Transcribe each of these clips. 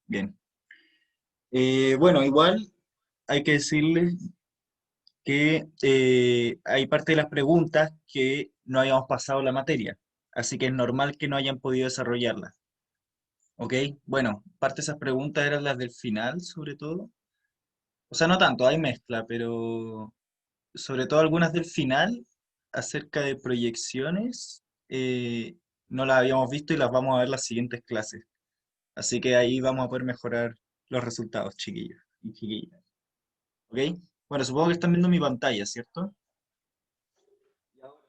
Bien. Bueno, igual hay que decirles que hay parte de las preguntas que no habíamos pasado la materia, así que es normal que no hayan podido desarrollarlas. ¿Ok? Bueno, parte de esas preguntas eran las del final, sobre todo. O sea, no tanto, hay mezcla, pero sobre todo algunas del final acerca de proyecciones, no las habíamos visto y las vamos a ver las siguientes clases. Así que ahí vamos a poder mejorar los resultados, chiquillos y chiquillas. ¿Ok? Bueno, supongo que están viendo mi pantalla, ¿cierto? Y ahora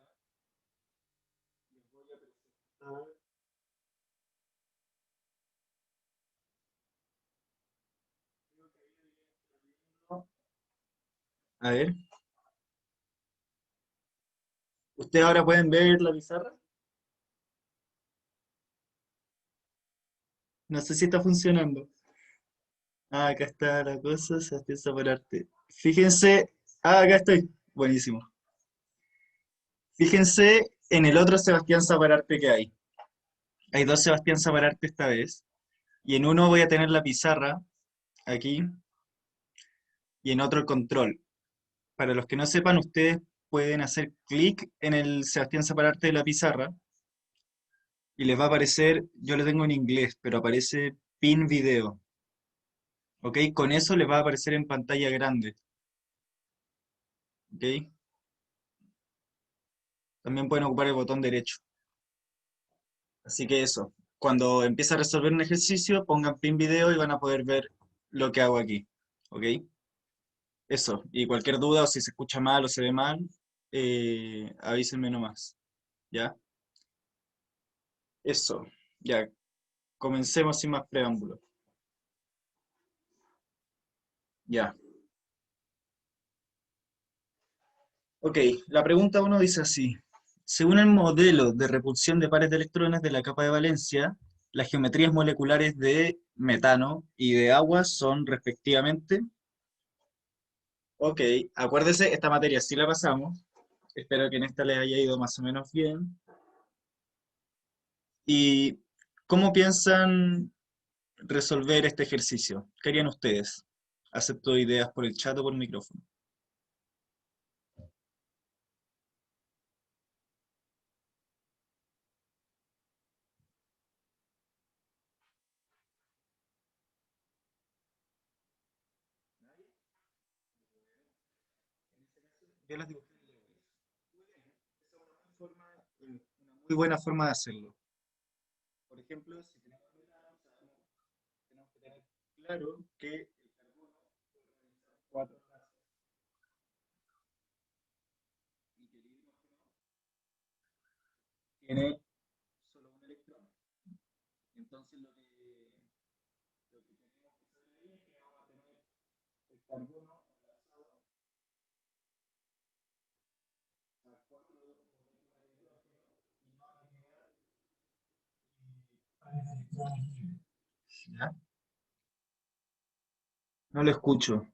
les voy a presentar. A ver, ¿ustedes ahora pueden ver la pizarra? No sé si está funcionando. Ah, acá está la cosa, Sebastián Zapararte. Fíjense, acá estoy. Buenísimo. Fíjense en el otro Sebastián Zapararte que hay. Hay dos Sebastián Zapararte esta vez. Y en uno voy a tener la pizarra, aquí, y en otro el control. Para los que no sepan, ustedes pueden hacer clic en el Sebastián Zapararte de la pizarra y les va a aparecer, yo lo tengo en inglés, pero aparece Pin Video. ¿Ok? Con eso les va a aparecer en pantalla grande. ¿Ok? También pueden ocupar el botón derecho. Así que eso. Cuando empiece a resolver un ejercicio, pongan Pin Video y van a poder ver lo que hago aquí. ¿Ok? Eso. Y cualquier duda o si se escucha mal o se ve mal, avísenme nomás. ¿Ya? Eso. Ya. Comencemos sin más preámbulos. Ya. Ok, la pregunta uno dice así. Según el modelo de repulsión de pares de electrones de la capa de valencia, las geometrías moleculares de metano y de agua son respectivamente. Ok, acuérdese, esta materia sí la pasamos. Espero que en esta les haya ido más o menos bien. ¿Y cómo piensan resolver este ejercicio? ¿Qué harían ustedes? Acepto ideas por el chat o por micrófono. Yo las dibujé en Lego. Esa es una muy buena forma de hacerlo. Por ejemplo, si tenemos metano, tenemos que tener claro que el carbono puede realizar cuatro enlaces y que el hidrógeno tiene solo un electrón. Entonces lo que tenemos que saber ahí es que vamos a tener el carbono enlazado a cuatro moléculas de hidrógeno y no va a generar pares de electrones libres. ¿Ya? No lo escucho.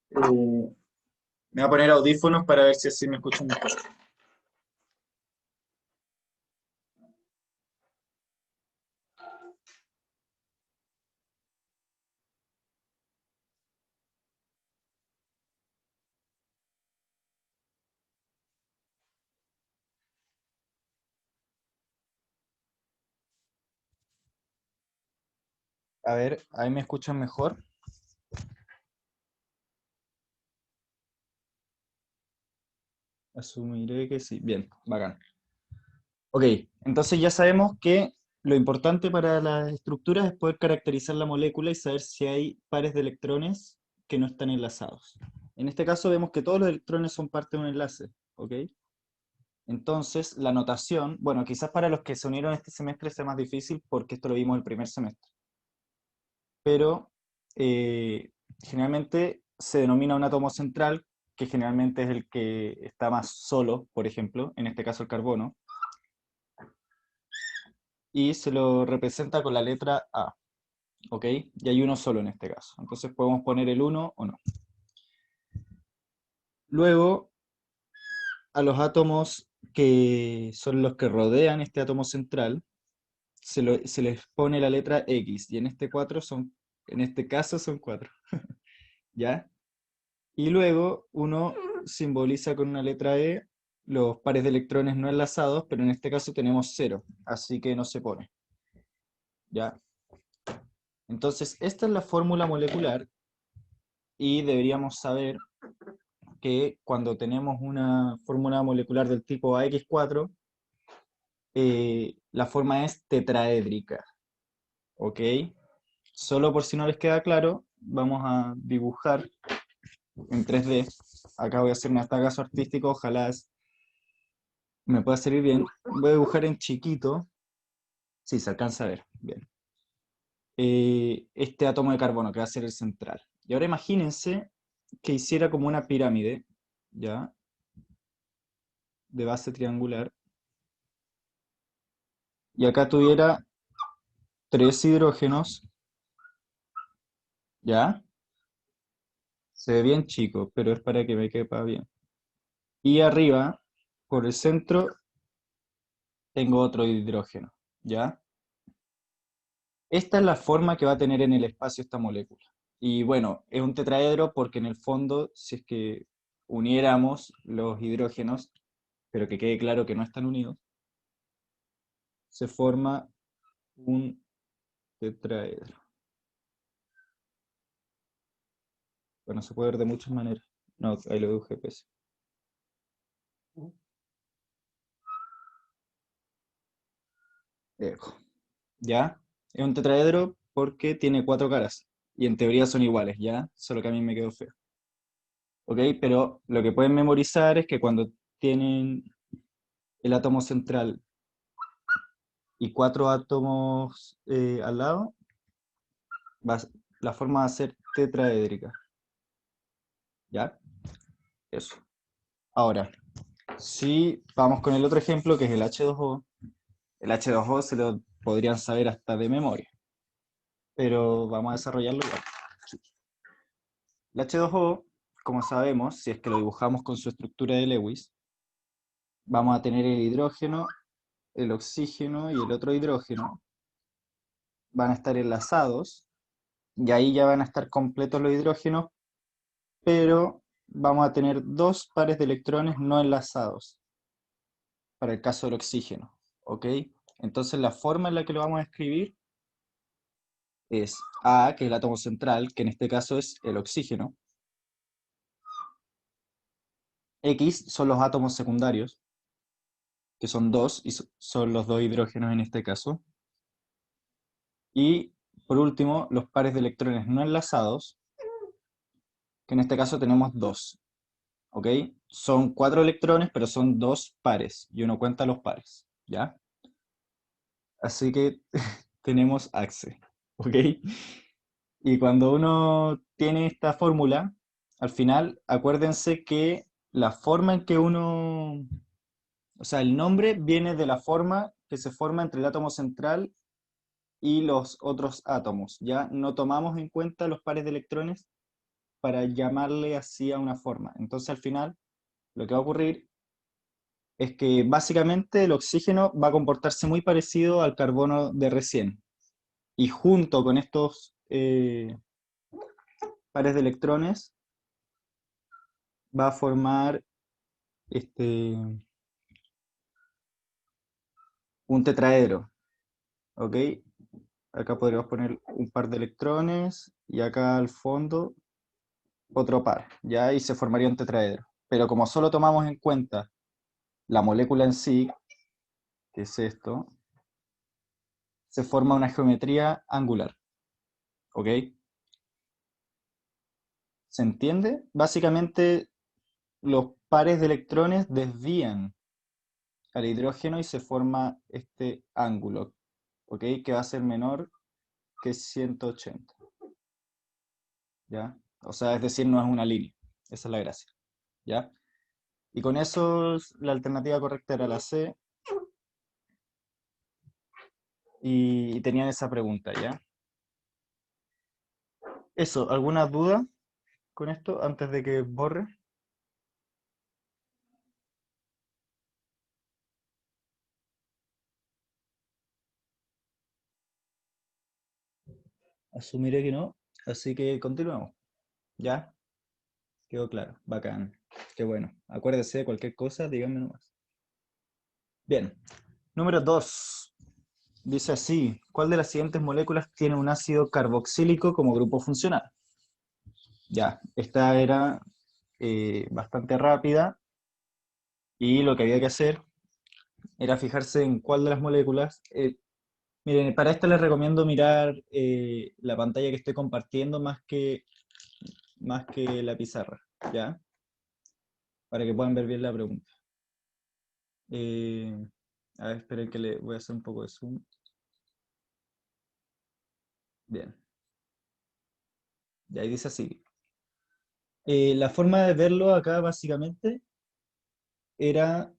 Me voy a poner audífonos para ver si así me escuchan mejor. A ver, ahí me escuchan mejor. Asumiré que sí. Bien, bacán. Ok, entonces ya sabemos que lo importante para las estructuras es poder caracterizar la molécula y saber si hay pares de electrones que no están enlazados. En este caso vemos que todos los electrones son parte de un enlace, ¿ok? Entonces, la notación, bueno, quizás para los que se unieron este semestre sea más difícil porque esto lo vimos el primer semestre, pero generalmente se denomina un átomo central, que generalmente es el que está más solo, por ejemplo, en este caso el carbono, y se lo representa con la letra A, ¿ok? Y hay uno solo en este caso. Entonces podemos poner el uno o no. Luego, a los átomos que son los que rodean este átomo central, se les pone la letra X, y en este caso son 4, ¿ya? Y luego uno simboliza con una letra E los pares de electrones no enlazados, pero en este caso tenemos 0, así que no se pone, ¿ya? Entonces, esta es la fórmula molecular y deberíamos saber que cuando tenemos una fórmula molecular del tipo AX4, la forma es tetraédrica, ¿ok? Solo por si no les queda claro, vamos a dibujar en 3D. Acá voy a hacer un acaso artístico, ojalá me pueda salir bien. Voy a dibujar en chiquito, si se alcanza a ver, bien. Este átomo de carbono que va a ser el central. Y ahora imagínense que hiciera como una pirámide, ¿ya? De base triangular. Y acá tuviera 3 hidrógenos, ¿ya? Se ve bien chico, pero es para que me quepa bien. Y arriba, por el centro, tengo otro hidrógeno, ¿ya? Esta es la forma que va a tener en el espacio esta molécula. Y bueno, es un tetraedro porque en el fondo, si es que uniéramos los hidrógenos, pero que quede claro que no están unidos, se forma un tetraedro. Bueno, se puede ver de muchas maneras. No, ahí lo dibujé pues. Ejo. ¿Ya? Es un tetraedro porque tiene 4 caras. Y en teoría son iguales, ¿ya? Solo que a mí me quedó feo. ¿Ok? Pero lo que pueden memorizar es que cuando tienen el átomo central y 4 átomos al lado, la forma va a ser tetraédrica. ¿Ya? Eso. Ahora, si vamos con el otro ejemplo, que es el H2O, el H2O se lo podrían saber hasta de memoria, pero vamos a desarrollarlo igual. El H2O, como sabemos, si es que lo dibujamos con su estructura de Lewis, vamos a tener el hidrógeno, el oxígeno y el otro hidrógeno. Van a estar enlazados, y ahí ya van a estar completos los hidrógenos, pero vamos a tener 2 pares de electrones no enlazados, para el caso del oxígeno, ¿ok? Entonces la forma en la que lo vamos a escribir es A, que es el átomo central, que en este caso es el oxígeno. X son los átomos secundarios, que son 2, y son los 2 hidrógenos en este caso. Y por último, los pares de electrones no enlazados, que en este caso tenemos 2, ¿ok? Son 4 electrones, pero son 2 pares, y uno cuenta los pares, ¿ya? Así que tenemos AXE, ¿ok? Y cuando uno tiene esta fórmula, al final, acuérdense que la forma en que uno, o sea, el nombre viene de la forma que se forma entre el átomo central y los otros átomos, ¿ya? No tomamos en cuenta los pares de electrones para llamarle así a una forma. Entonces, al final, lo que va a ocurrir es que básicamente el oxígeno va a comportarse muy parecido al carbono de recién. Y junto con estos pares de electrones va a formar este, un tetraedro, ¿ok? Acá podríamos poner un par de electrones y acá al fondo otro par, ¿ya? Y se formaría un tetraedro. Pero como solo tomamos en cuenta la molécula en sí, que es esto, se forma una geometría angular, ¿ok? ¿Se entiende? Básicamente los pares de electrones desvían al hidrógeno y se forma este ángulo, ¿ok? Que va a ser menor que 180, ¿ya? O sea, es decir, no es una línea. Esa es la gracia, ¿ya? Y con eso la alternativa correcta era la C y tenían esa pregunta, ¿ya? Eso, ¿alguna duda con esto antes de que borre? Asumiré que no, así que continuemos. ¿Ya? Quedó claro, bacán. Qué bueno. Acuérdese de cualquier cosa, díganme nomás. Bien. Número 2. Dice así, ¿cuál de las siguientes moléculas tiene un ácido carboxílico como grupo funcional? Ya, esta era bastante rápida y lo que había que hacer era fijarse en cuál de las moléculas. Miren, para esta les recomiendo mirar la pantalla que estoy compartiendo más que la pizarra, ¿ya? Para que puedan ver bien la pregunta. Eh, a ver, esperen que le voy a hacer un poco de zoom. Bien, y ahí dice así. La forma de verlo acá básicamente era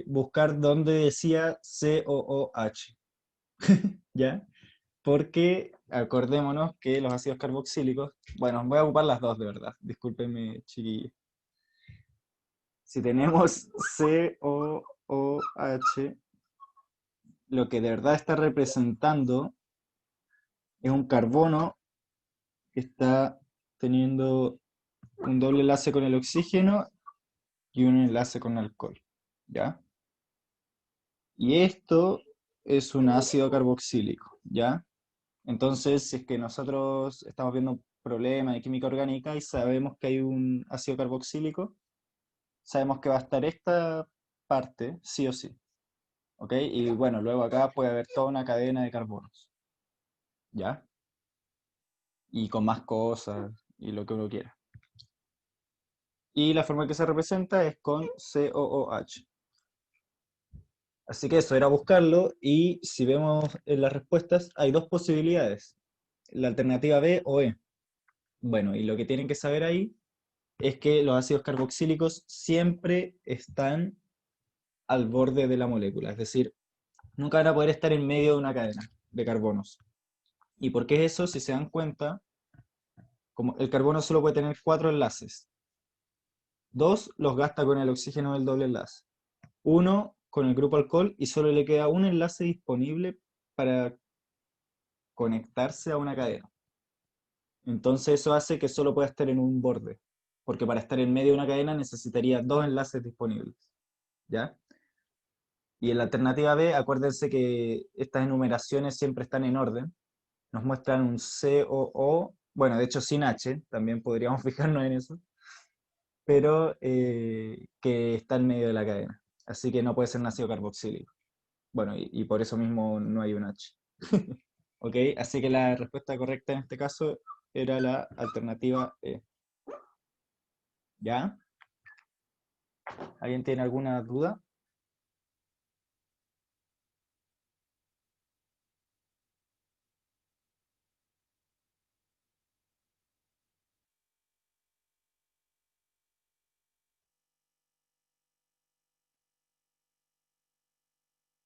buscar donde decía COOH, ¿ya? Porque acordémonos que los ácidos carboxílicos, bueno, voy a ocupar las dos de verdad, discúlpenme chiquillos. Si tenemos COOH, lo que de verdad está representando es un carbono que está teniendo un doble enlace con el oxígeno y un enlace con alcohol, ¿ya? Y esto es un ácido carboxílico, ¿ya? Entonces, si es que nosotros estamos viendo un problema de química orgánica y sabemos que hay un ácido carboxílico, sabemos que va a estar esta parte, sí o sí, ¿ok? Y bueno, luego acá puede haber toda una cadena de carbonos, ¿ya? Y con más cosas y lo que uno quiera. Y la forma que se representa es con COOH. Así que eso era buscarlo y si vemos en las respuestas hay dos posibilidades, la alternativa B o E. Bueno, y lo que tienen que saber ahí es que los ácidos carboxílicos siempre están al borde de la molécula, es decir, nunca van a poder estar en medio de una cadena de carbonos. ¿Y por qué es eso? Si se dan cuenta, como el carbono solo puede tener cuatro enlaces, dos los gasta con el oxígeno del doble enlace, uno con el grupo alcohol y solo le queda un enlace disponible para conectarse a una cadena. Entonces eso hace que solo pueda estar en un borde, porque para estar en medio de una cadena necesitaría dos enlaces disponibles, ¿ya? Y en la alternativa B, acuérdense que estas enumeraciones siempre están en orden, nos muestran un COO, bueno, de hecho sin H, también podríamos fijarnos en eso, pero que está en medio de la cadena, así que no puede ser un ácido carboxílico. Bueno, y por eso mismo no hay un H. ¿Ok? Así que la respuesta correcta en este caso era la alternativa E. ¿Ya? ¿Alguien tiene alguna duda?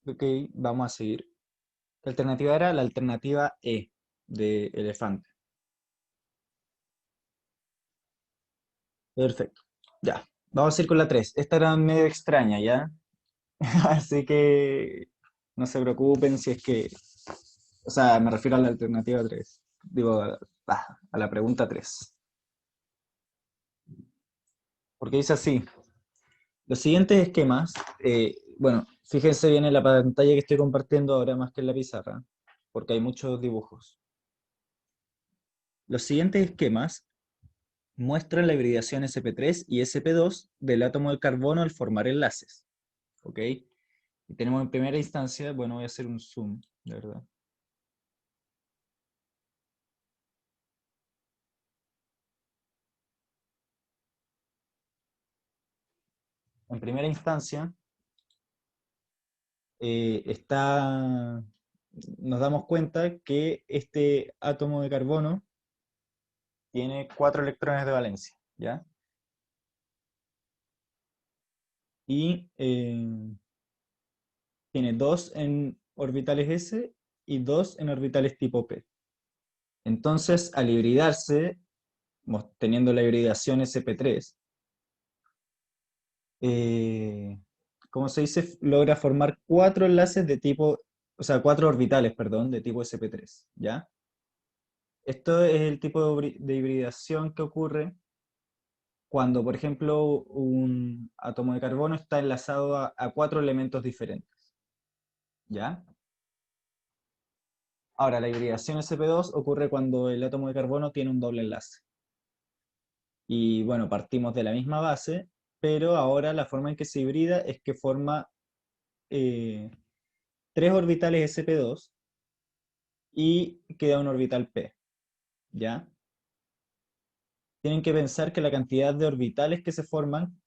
Ok, vamos a seguir. La alternativa era la alternativa E, de elefante. Perfecto. Ya. Vamos a ir con la 3. Esta era medio extraña, ¿ya? Así que no se preocupen si es que... O sea, me refiero a la alternativa 3. Digo, a la pregunta 3. Porque dice así. Los siguientes esquemas, bueno, fíjense bien en la pantalla que estoy compartiendo ahora más que en la pizarra, porque hay muchos dibujos. Los siguientes esquemas muestran la hibridación sp3 y sp2 del átomo de carbono al formar enlaces. ¿Ok? Y tenemos en primera instancia, bueno, voy a hacer un zoom, de verdad. En primera instancia, nos damos cuenta que este átomo de carbono tiene 4 electrones de valencia, ¿ya? Y tiene dos en orbitales s y dos en orbitales tipo p. Entonces, al hibridarse, teniendo la hibridación sp3, eh, como se dice, logra formar 4 enlaces de tipo, o sea, 4 orbitales, perdón, de tipo sp3, ¿ya? Esto es el tipo de hibridación que ocurre cuando, por ejemplo, un átomo de carbono está enlazado a cuatro elementos diferentes, ¿ya? Ahora, la hibridación sp2 ocurre cuando el átomo de carbono tiene un doble enlace. Y bueno, partimos de la misma base, pero ahora la forma en que se hibrida es que forma eh, tres orbitales sp2 y queda un orbital p, ¿ya? Tienen que pensar que la cantidad de orbitales que se forman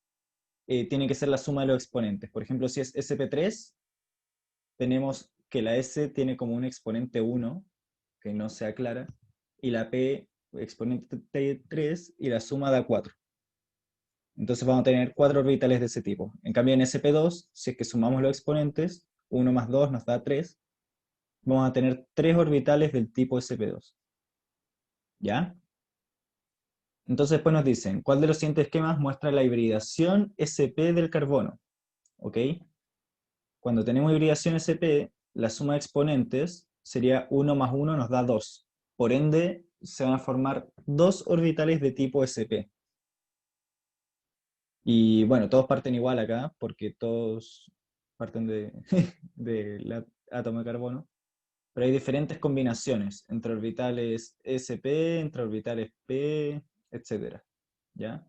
tiene que ser la suma de los exponentes. Por ejemplo, si es sp3, tenemos que la S tiene como un exponente 1, que no se aclara, y la P exponente 3, y la suma da 4. Entonces vamos a tener cuatro orbitales de ese tipo. En cambio, en sp2, si es que sumamos los exponentes, 1 más 2 nos da 3, vamos a tener tres orbitales del tipo sp2. ¿Ya? Entonces después nos dicen, ¿cuál de los siguientes esquemas muestra la hibridación sp del carbono? ¿Ok? Cuando tenemos hibridación sp, la suma de exponentes sería 1 más 1 nos da 2. Por ende, se van a formar dos orbitales de tipo sp. Y bueno, todos parten igual acá, porque todos parten del átomo de carbono. Pero hay diferentes combinaciones entre orbitales sp, entre orbitales p, etcétera. ¿Ya?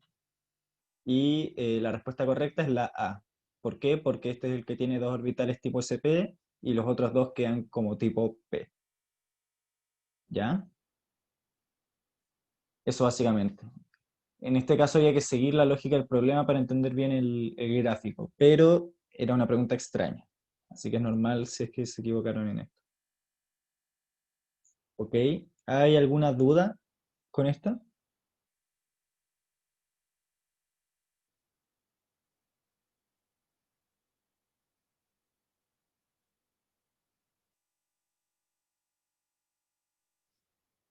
Y la respuesta correcta es la A. ¿Por qué? Porque este es el que tiene dos orbitales tipo sp y los otros dos quedan como tipo p. ¿Ya? Eso básicamente. En este caso había que seguir la lógica del problema para entender bien el gráfico, pero era una pregunta extraña. Así que es normal si es que se equivocaron en esto. ¿Ok? ¿Hay alguna duda con esta?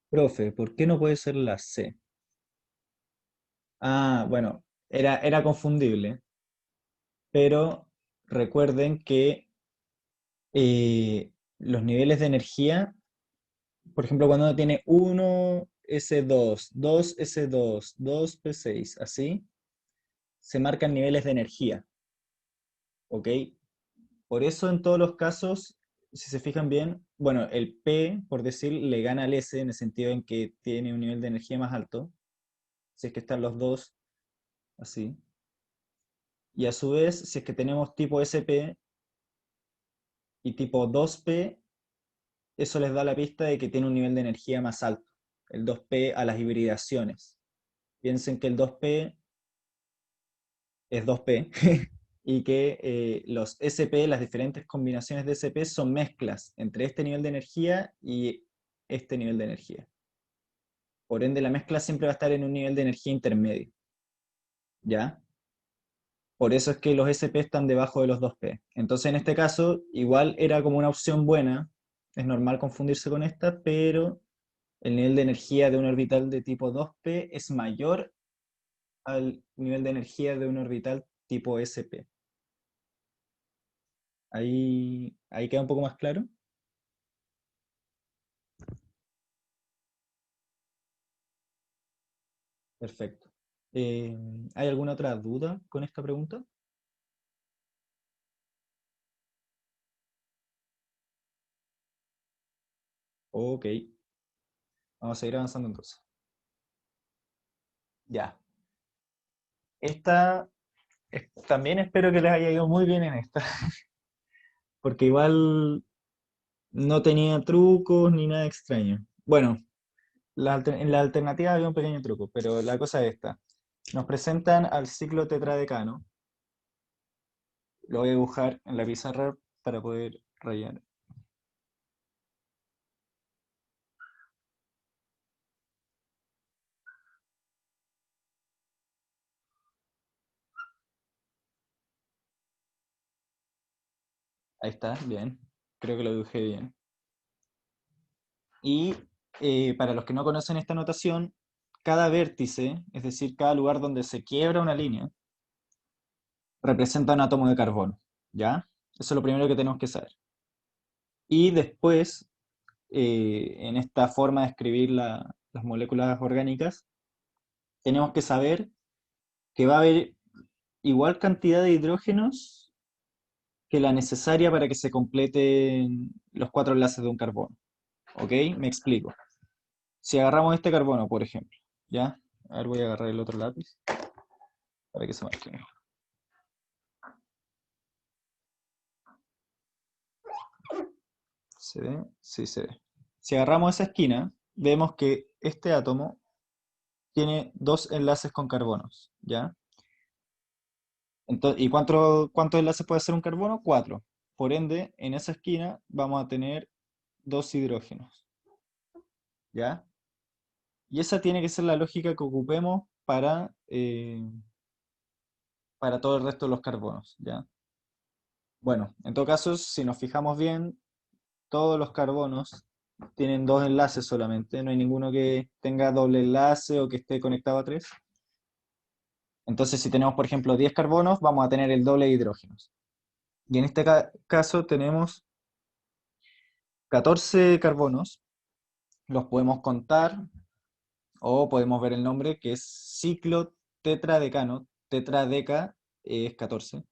Profe, ¿por qué no puede ser la C? Ah, bueno, era confundible, pero recuerden que los niveles de energía, por ejemplo, cuando uno tiene 1s2, 2s2, 2p6, así, se marcan niveles de energía, ¿ok? Por eso en todos los casos, si se fijan bien, bueno, el P, por decir, le gana al S en el sentido en que tiene un nivel de energía más alto, si es que están los dos así. Y a su vez, si es que tenemos tipo SP y tipo 2P, eso les da la pista de que tiene un nivel de energía más alto, el 2P a las hibridaciones. Piensen que el 2P es 2P y que los SP, las diferentes combinaciones de SP, son mezclas entre este nivel de energía y este nivel de energía. Por ende, la mezcla siempre va a estar en un nivel de energía intermedio, ¿ya? Por eso es que los SP están debajo de los 2P. Entonces, en este caso, igual era como una opción buena, es normal confundirse con esta, pero el nivel de energía de un orbital de tipo 2P es mayor al nivel de energía de un orbital tipo SP. Ahí queda un poco más claro. Perfecto. Eh, ¿Hay alguna otra duda con esta pregunta? Ok, vamos a seguir avanzando entonces. Ya. Esta, también espero que les haya ido muy bien en esta, porque igual no tenía trucos ni nada extraño. Bueno, en la alternativa había un pequeño truco, pero la cosa es esta. Nos presentan al ciclo tetradecano. Lo voy a dibujar en la pizarra para poder rayar. Ahí está, bien. Creo que lo dibujé bien. Y para los que no conocen esta notación, cada vértice, es decir, cada lugar donde se quiebra una línea, representa un átomo de carbono. ¿Ya? Eso es lo primero que tenemos que saber. Y después, en esta forma de escribir las moléculas orgánicas, tenemos que saber que va a haber igual cantidad de hidrógenos que la necesaria para que se completen los cuatro enlaces de un carbono. ¿Ok? Me explico. Si agarramos este carbono, por ejemplo, ¿ya? A ver, voy a agarrar el otro lápiz para que se marque mejor. ¿Se ve? Sí, se ve. Si agarramos esa esquina, vemos que este átomo tiene dos enlaces con carbonos, ¿ya? Entonces, ¿y cuántos enlaces puede hacer un carbono? Cuatro. Por ende, en esa esquina vamos a tener dos hidrógenos, ¿ya? Y esa tiene que ser la lógica que ocupemos para todo el resto de los carbonos, ¿ya? Bueno, en todo caso, si nos fijamos bien, todos los carbonos tienen dos enlaces solamente, no hay ninguno que tenga doble enlace o que esté conectado a tres. Entonces, si tenemos, por ejemplo, 10 carbonos, vamos a tener el doble de hidrógenos. Y en este caso tenemos 14 carbonos, los podemos contar o podemos ver el nombre que es ciclo tetradecano, tetradeca es 14,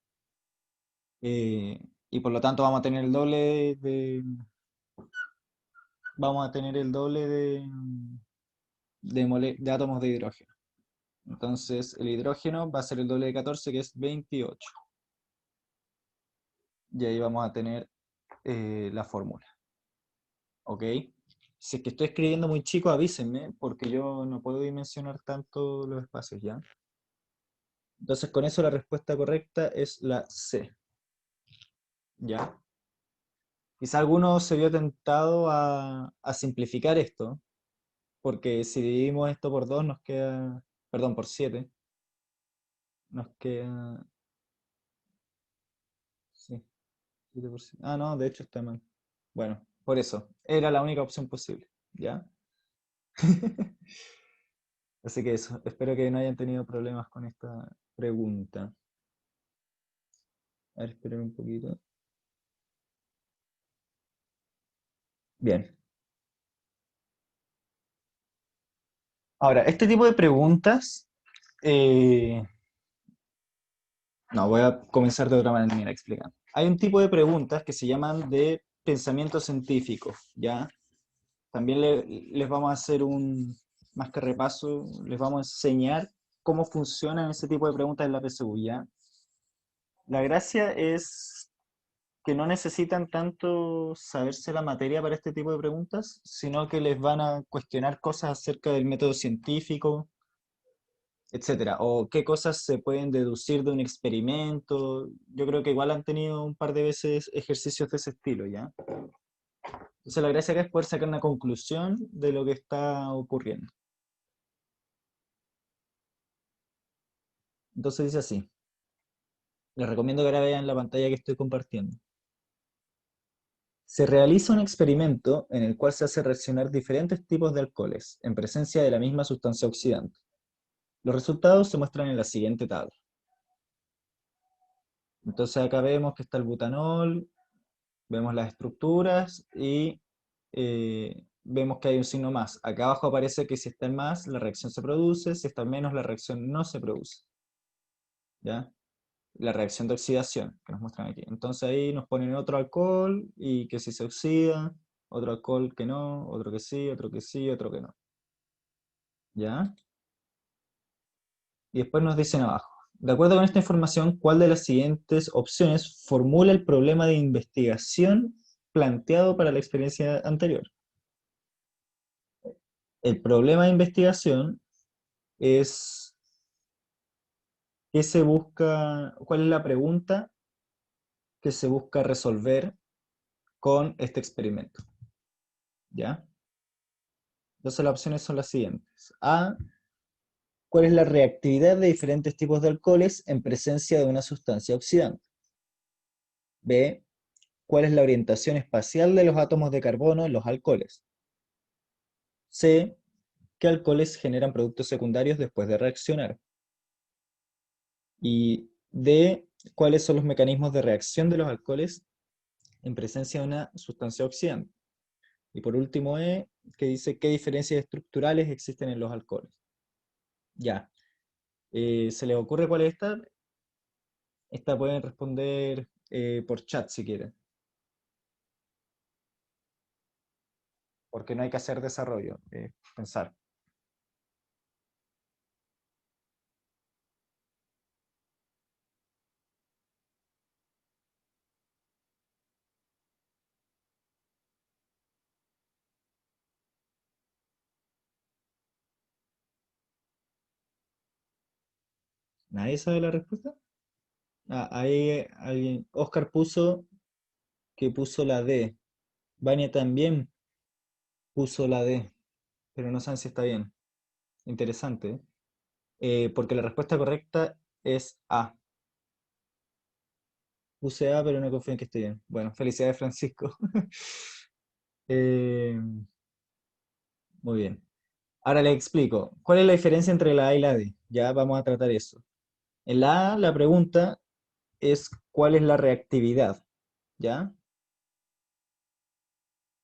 y por lo tanto vamos a tener el doble de átomos de hidrógeno. Entonces el hidrógeno va a ser el doble de 14, que es 28. Y ahí vamos a tener la fórmula. ¿Ok? Si es que estoy escribiendo muy chico, avísenme, porque yo no puedo dimensionar tanto los espacios, ¿ya? Entonces con eso la respuesta correcta es la C, ¿ya? Quizá alguno se vio tentado a simplificar esto, porque si dividimos esto por 2 nos queda, perdón, por 7, nos queda, sí, 7 por 7. Ah, no, de hecho está mal. Bueno, por eso, era la única opción posible, ¿ya? Así que eso, espero que no hayan tenido problemas con esta pregunta. A ver, esperen un poquito. Bien. Ahora, este tipo de preguntas, eh, no, voy a comenzar de otra manera explicando. Hay un tipo de preguntas que se llaman de pensamiento científico, ¿ya? También les vamos a hacer más que repaso, les vamos a enseñar cómo funcionan ese tipo de preguntas en la PSU, ¿ya? La gracia es que no necesitan tanto saberse la materia para este tipo de preguntas, sino que les van a cuestionar cosas acerca del método científico, etcétera, o qué cosas se pueden deducir de un experimento. Yo creo que igual han tenido un par de veces ejercicios de ese estilo, ¿ya? Entonces la gracia acá es poder sacar una conclusión de lo que está ocurriendo. Entonces dice así, les recomiendo que ahora vean la pantalla que estoy compartiendo. Se realiza un experimento en el cual se hace reaccionar diferentes tipos de alcoholes en presencia de la misma sustancia oxidante. Los resultados se muestran en la siguiente tabla. Entonces acá vemos que está el butanol, vemos las estructuras y vemos que hay un signo más. Acá abajo aparece que si está en más, la reacción se produce, si está en menos, la reacción no se produce. ¿Ya? La reacción de oxidación que nos muestran aquí. Entonces ahí nos ponen otro alcohol y que si se oxida, otro alcohol que no, otro que sí, otro que sí, otro que no. ¿Ya? Y después nos dicen abajo, de acuerdo con esta información, ¿cuál de las siguientes opciones formula el problema de investigación planteado para la experiencia anterior? El problema de investigación es qué se busca, cuál es la pregunta que se busca resolver con este experimento. ¿Ya? Entonces las opciones son las siguientes. A, ¿cuál es la reactividad de diferentes tipos de alcoholes en presencia de una sustancia oxidante? B, ¿cuál es la orientación espacial de los átomos de carbono en los alcoholes? C, ¿qué alcoholes generan productos secundarios después de reaccionar? Y D, ¿cuáles son los mecanismos de reacción de los alcoholes en presencia de una sustancia oxidante? Y por último E, que dice qué diferencias estructurales existen en los alcoholes. Ya. ¿Se les ocurre cuál es esta? Esta pueden responder por chat si quieren, porque no hay que hacer desarrollo, pensar. ¿Nadie sabe la respuesta? Ah, ahí alguien, Oscar puso que puso la D. Vania también puso la D, pero no saben si está bien. Interesante, ¿eh? Porque la respuesta correcta es A. Puse A, pero no confío en que esté bien. Bueno, felicidades, Francisco. Eh, muy bien. Ahora le explico. ¿Cuál es la diferencia entre la A y la D? Ya vamos a tratar eso. En la A, la pregunta es ¿cuál es la reactividad? ¿Ya?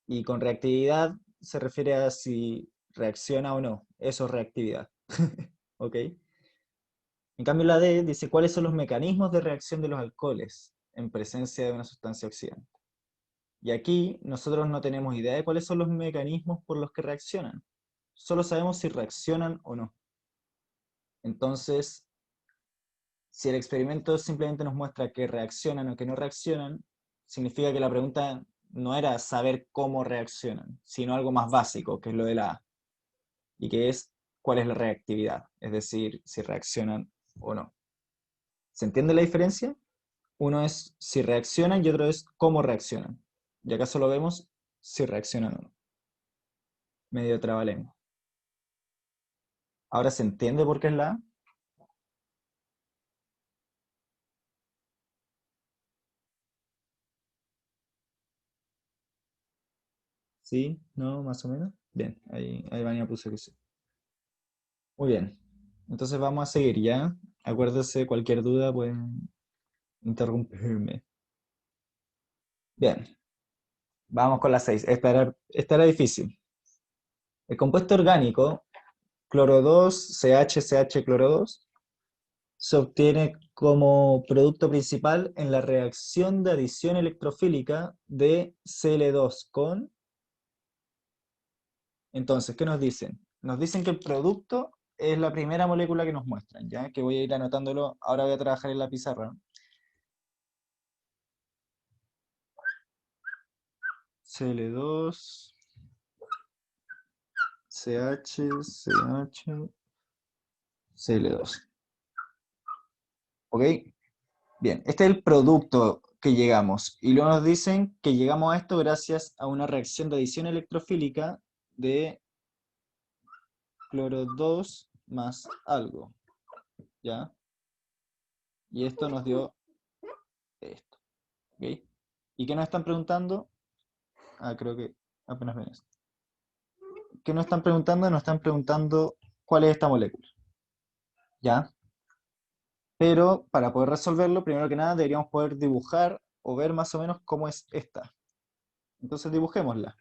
Y con reactividad se refiere a si reacciona o no. Eso es reactividad. ¿Ok? En cambio, la D dice cuáles son los mecanismos de reacción de los alcoholes en presencia de una sustancia oxidante. Y aquí nosotros no tenemos idea de cuáles son los mecanismos por los que reaccionan. Solo sabemos si reaccionan o no. Entonces, si el experimento simplemente nos muestra que reaccionan o que no reaccionan, significa que la pregunta no era saber cómo reaccionan, sino algo más básico, que es lo de la A, y que es cuál es la reactividad, es decir, si reaccionan o no. ¿Se entiende la diferencia? Uno es si reaccionan y otro es cómo reaccionan. Y acá solo vemos si reaccionan o no. Medio trabalengua. ¿Ahora se entiende por qué es la A? ¿Sí? ¿No? ¿Más o menos? Bien, ahí Vania puso que sí. Muy bien. Entonces vamos a seguir ya. Acuérdese, cualquier duda pueden interrumpirme. Bien, vamos con la 6. Esta era difícil. El compuesto orgánico, cloro 2, CH, cloro 2, se obtiene como producto principal en la reacción de adición electrofílica de Cl2 con... Entonces, ¿qué nos dicen? Nos dicen que el producto es la primera molécula que nos muestran, ¿ya? Que voy a ir anotándolo. Ahora voy a trabajar en la pizarra. Cl2, CH, Cl2. ¿Ok? Bien, este es el producto que llegamos. Y luego nos dicen que llegamos a esto gracias a una reacción de adición electrofílica de cloro 2 más algo. ¿Ya? Y esto nos dio esto. ¿Ok? ¿Y qué nos están preguntando? Ah, creo que apenas ven esto. ¿Qué nos están preguntando? Nos están preguntando cuál es esta molécula. ¿Ya? Pero para poder resolverlo, primero que nada deberíamos poder dibujar o ver más o menos cómo es esta. Entonces dibujémosla.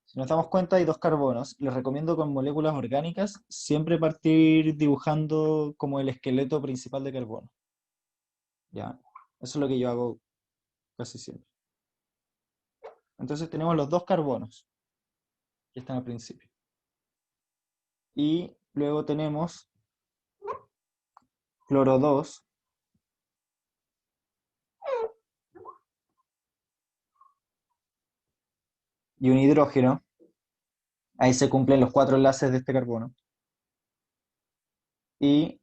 Si nos damos cuenta, hay dos carbonos. Les recomiendo con moléculas orgánicas siempre partir dibujando como el esqueleto principal de carbono. ¿Ya? Eso es lo que yo hago casi siempre. Entonces tenemos los dos carbonos que están al principio. Y luego tenemos cloro 2 y un hidrógeno. Ahí se cumplen los cuatro enlaces de este carbono. Y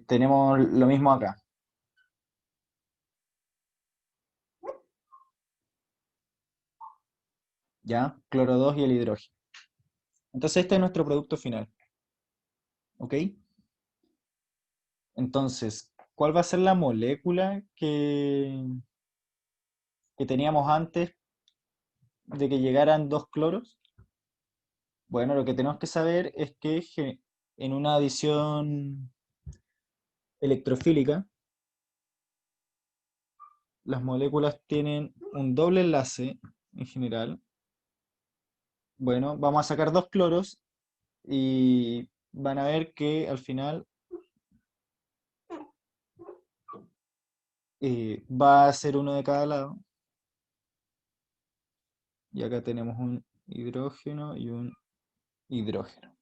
tenemos lo mismo acá. ¿Ya? Cloro 2 y el hidrógeno. Entonces este es nuestro producto final. ¿Ok? Entonces, ¿cuál va a ser la molécula que teníamos antes de que llegaran dos cloros? Bueno, lo que tenemos que saber es que en una adición electrofílica, las moléculas tienen un doble enlace en general, Bueno, vamos a sacar dos cloros y van a ver que al final va a ser uno de cada lado. Y acá tenemos un hidrógeno y un hidrógeno.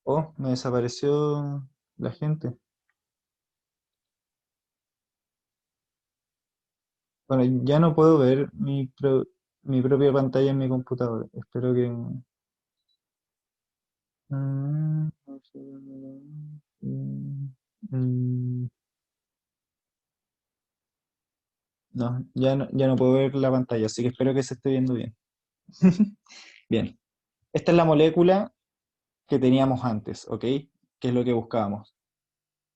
Oh, me desapareció la gente. Bueno, ya no puedo ver mi propia pantalla en mi computador. Espero que... Mm, mm, no, ya no puedo ver la pantalla, así que espero que se esté viendo bien. Bien, esta es la molécula que teníamos antes, ¿ok? ¿Qué es lo que buscábamos?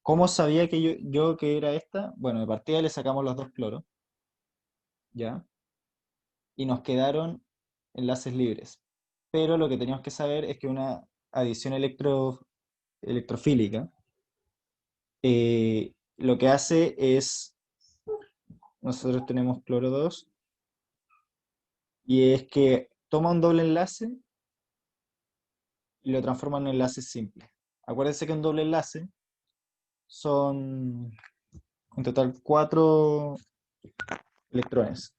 ¿Cómo sabía que yo que era esta? Bueno, de partida le sacamos los dos cloros, ¿ya? Y nos quedaron enlaces libres. Pero lo que teníamos que saber es que una adición electrofílica lo que hace es, nosotros tenemos cloro 2 y es que toma un doble enlace y lo transforma en un enlace simple. Acuérdense que un doble enlace son en total 4 electrones.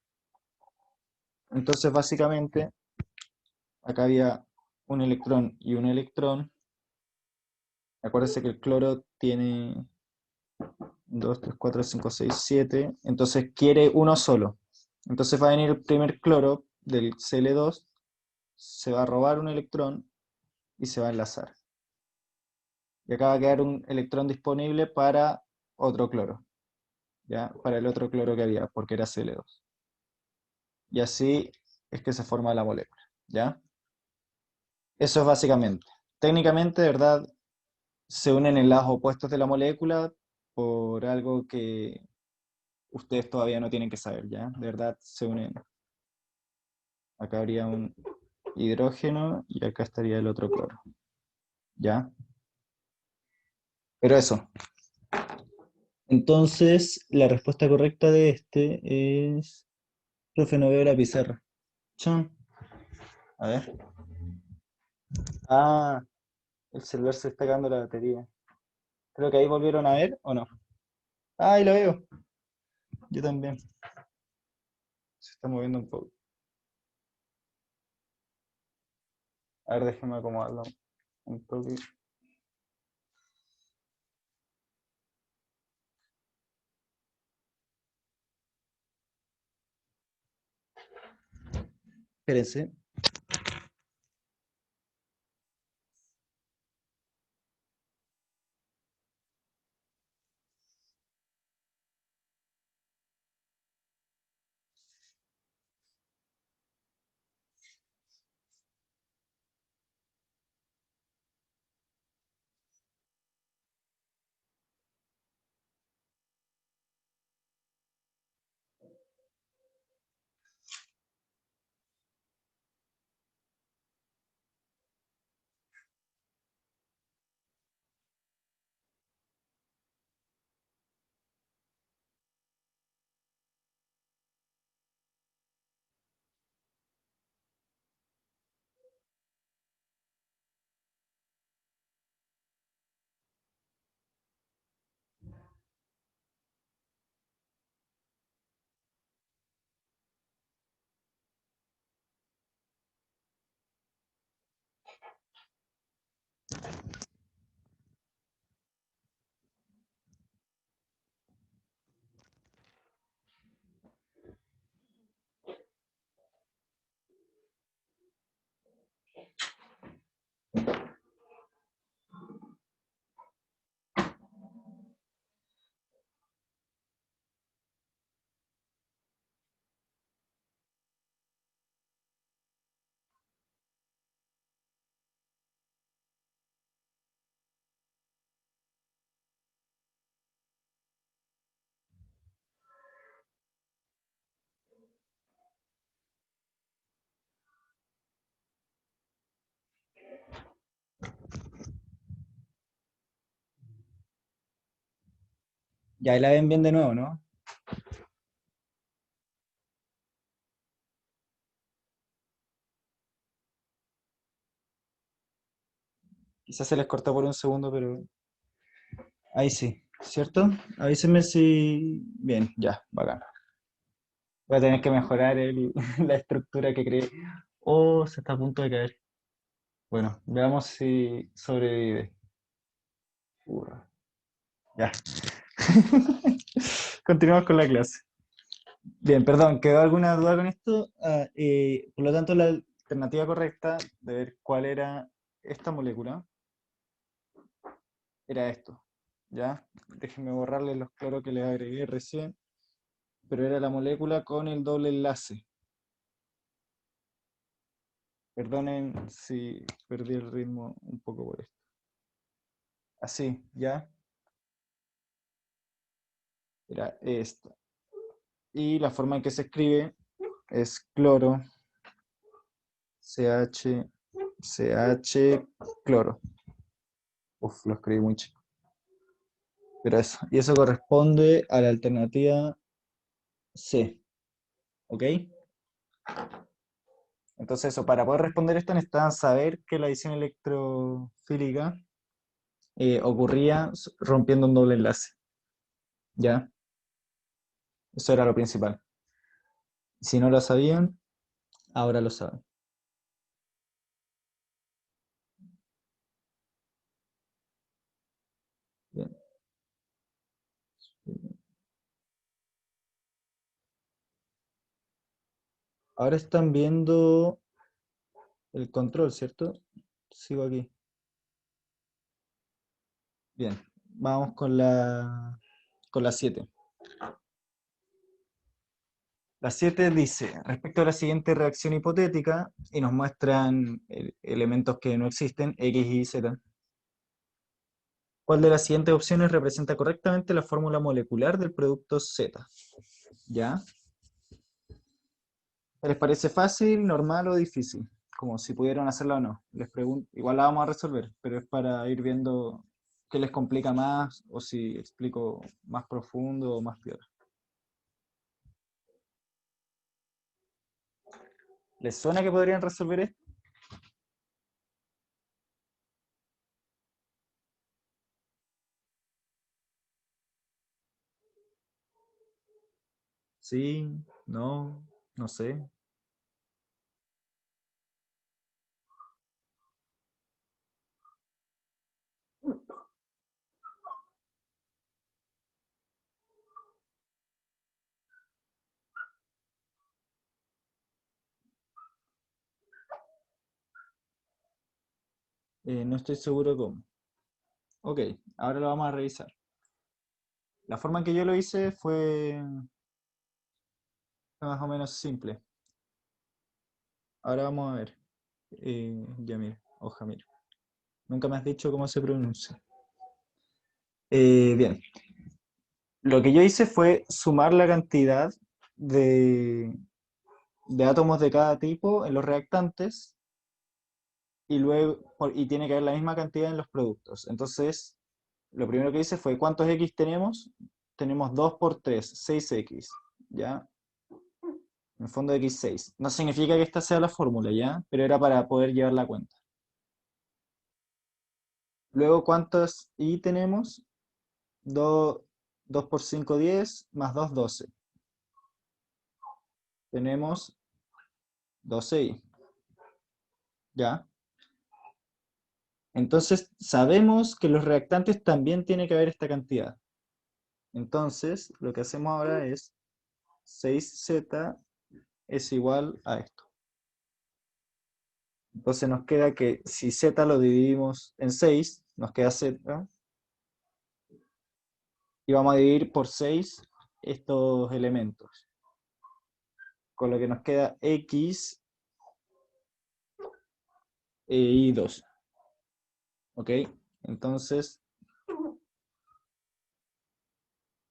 Entonces, básicamente, acá había un electrón y un electrón. Acuérdense que el cloro tiene 2 3 4 5 6 7. Entonces quiere uno solo. Entonces va a venir el primer cloro del Cl2, se va a robar un electrón y se va a enlazar. Y acá va a quedar un electrón disponible para otro cloro, ¿ya? Para el otro cloro que había, porque era Cl2. Y así es que se forma la molécula, ¿ya? Eso es básicamente. Técnicamente, de verdad, se unen en lados opuestos de la molécula por algo que ustedes todavía no tienen que saber, ¿ya? De verdad, se unen. Acá habría un hidrógeno y acá estaría el otro cloro, ¿ya? Pero eso. Entonces, la respuesta correcta de este es... Profe, no veo la pizarra. Chan. A ver. Ah, el celular se está cagando la batería. Creo que ahí volvieron a ver, ¿o no? Ah, ahí lo veo. Yo también. Se está moviendo un poco. A ver, déjeme acomodarlo un poco. Espérense. Ya ahí la ven bien de nuevo, ¿no? Quizás se les cortó por un segundo, pero ahí sí, ¿cierto? Avísenme si... Bien, ya, bacán. Voy a tener que mejorar la estructura que creé. Oh, se está a punto de caer. Bueno, veamos si sobrevive. Urra. Ya. Continuamos con la clase. Bien, perdón, ¿quedó alguna duda con esto? Por lo tanto, la alternativa correcta de ver cuál era esta molécula era esto. ¿Ya? Déjenme borrarle los cloros que le agregué recién, pero era la molécula con el doble enlace. Perdonen si perdí el ritmo un poco por esto. Así, ¿ya? Era esta. Y la forma en que se escribe es cloro, CH, CH, cloro. Uf, lo escribí muy chico. Pero eso. Y eso corresponde a la alternativa C. ¿Ok? Entonces, eso, para poder responder esto necesitaban saber que la adición electrofílica ocurría rompiendo un doble enlace. ¿Ya? Eso era lo principal. Si no lo sabían, ahora lo saben. Bien. Ahora están viendo el control, ¿cierto? Sigo aquí. Bien, vamos con la 7. La 7 dice, respecto a la siguiente reacción hipotética, y nos muestran elementos que no existen, X y Z, ¿cuál de las siguientes opciones representa correctamente la fórmula molecular del producto Z? ¿Ya? ¿Les parece fácil, normal o difícil? Como si pudieran hacerla o no. Les pregunto, igual la vamos a resolver, pero es para ir viendo qué les complica más o si explico más profundo o más piola. ¿Les suena que podrían resolver esto? Sí, no, no sé. No estoy seguro cómo. Ok, ahora lo vamos a revisar. La forma en que yo lo hice fue más o menos simple. Ahora vamos a ver. Yamir o Jamir. Nunca me has dicho cómo se pronuncia. Bien, lo que yo hice fue sumar la cantidad de, de átomos de cada tipo en los reactantes y luego y tiene que haber la misma cantidad en los productos. Entonces, lo primero que hice fue ¿cuántos X tenemos? Tenemos 2 por 3, 6X, ¿ya? En el fondo X6. No significa que esta sea la fórmula, ¿ya? Pero era para poder llevar la cuenta. Luego, ¿cuántos Y tenemos? 2, 2 por 5, 10, más 2, 12. Tenemos 12Y, ¿ya? Entonces, sabemos que los reactantes también tiene que haber esta cantidad. Entonces, lo que hacemos ahora es 6Z es igual a esto. Entonces nos queda que si Z lo dividimos en 6, nos queda Z, y vamos a dividir por 6 estos elementos, con lo que nos queda X y 2. ¿Ok? Entonces,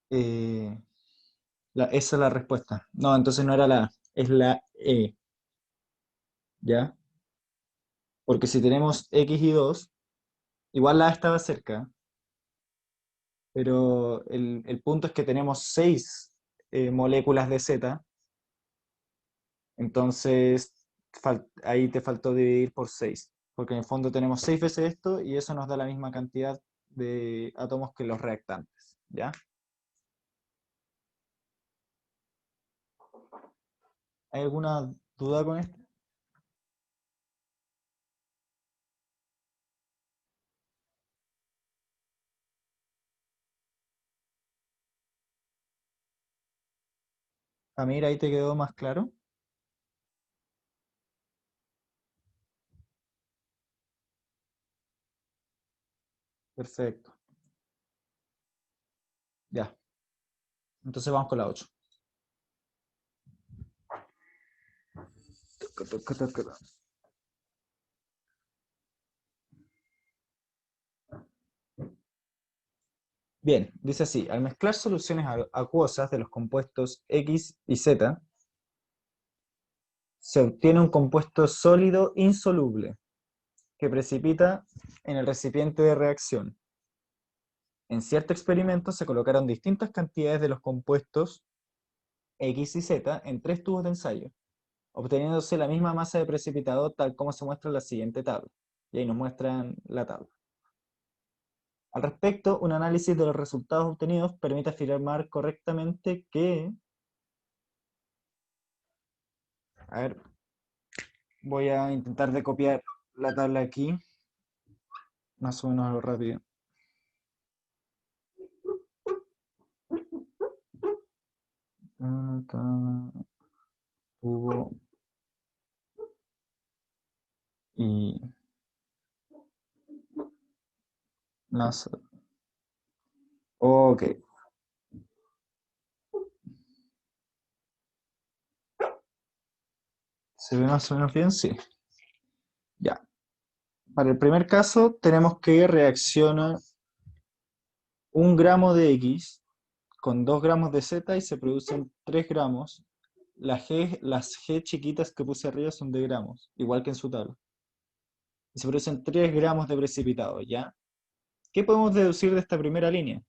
eh, esa es la respuesta. No, entonces no era la A, es la E, ¿ya? Porque si tenemos X y 2, igual la A estaba cerca, pero el punto es que tenemos 6 moléculas de Z, entonces ahí te faltó dividir por 6. porque en el fondo tenemos 6 veces esto y eso nos da la misma cantidad de átomos que los reactantes, ¿ya? ¿Hay alguna duda con esto? Amir, ahí te quedó más claro. Perfecto. Ya. Entonces vamos con la 8. Taca, taca, taca, taca. Bien, dice así, al mezclar soluciones acuosas de los compuestos X y Z, se obtiene un compuesto sólido insoluble que precipita en el recipiente de reacción. En cierto experimento se colocaron distintas cantidades de los compuestos X y Z en 3 tubos de ensayo, obteniéndose la misma masa de precipitado tal como se muestra en la siguiente tabla. Y ahí nos muestran la tabla. Al respecto, un análisis de los resultados obtenidos permite afirmar correctamente que... A ver, voy a intentar de copiar la tabla aquí, más o menos a lo rápido. Tubo y masa. Ok, ¿se ve más o menos bien? Sí. Ya. Para el primer caso, tenemos que reacciona 1 gramo de X con 2 gramos de Z y se producen 3 gramos. Las G chiquitas que puse arriba son de gramos, igual que en su tabla. Y se producen 3 gramos de precipitado, ¿ya? ¿Qué podemos deducir de esta primera línea?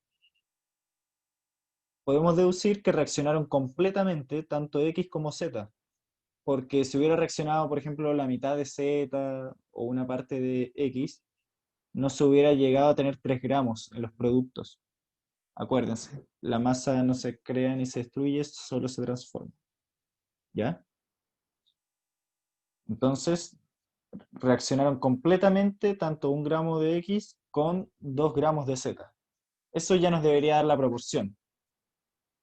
Podemos deducir que reaccionaron completamente tanto X como Z, porque si hubiera reaccionado, por ejemplo, la mitad de Z o una parte de X, no se hubiera llegado a tener 3 gramos en los productos. Acuérdense, la masa no se crea ni se destruye, solo se transforma. ¿Ya? Entonces, reaccionaron completamente tanto 1 gramo de X con 2 gramos de Z. Eso ya nos debería dar la proporción,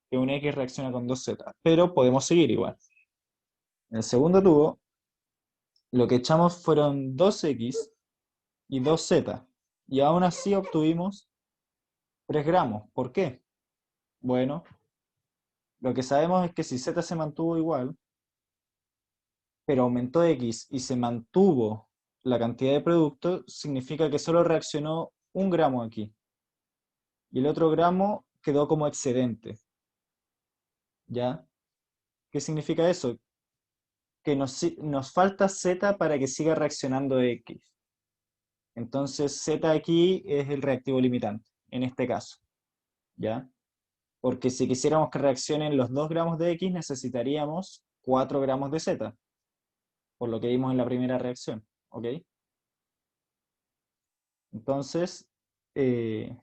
que un X reacciona con 2Z, pero podemos seguir igual. En el segundo tubo, lo que echamos fueron 2X y 2Z, y aún así obtuvimos 3 gramos. ¿Por qué? Bueno, lo que sabemos es que si Z se mantuvo igual, pero aumentó X y se mantuvo la cantidad de producto, significa que solo reaccionó 1 gramo aquí. Y el otro gramo quedó como excedente. ¿Ya? ¿Qué significa eso? Que nos falta Z para que siga reaccionando X. Entonces Z aquí es el reactivo limitante, en este caso. ¿Ya? Porque si quisiéramos que reaccionen los 2 gramos de X, necesitaríamos 4 gramos de Z, por lo que vimos en la primera reacción. ¿Ok? Entonces, eh,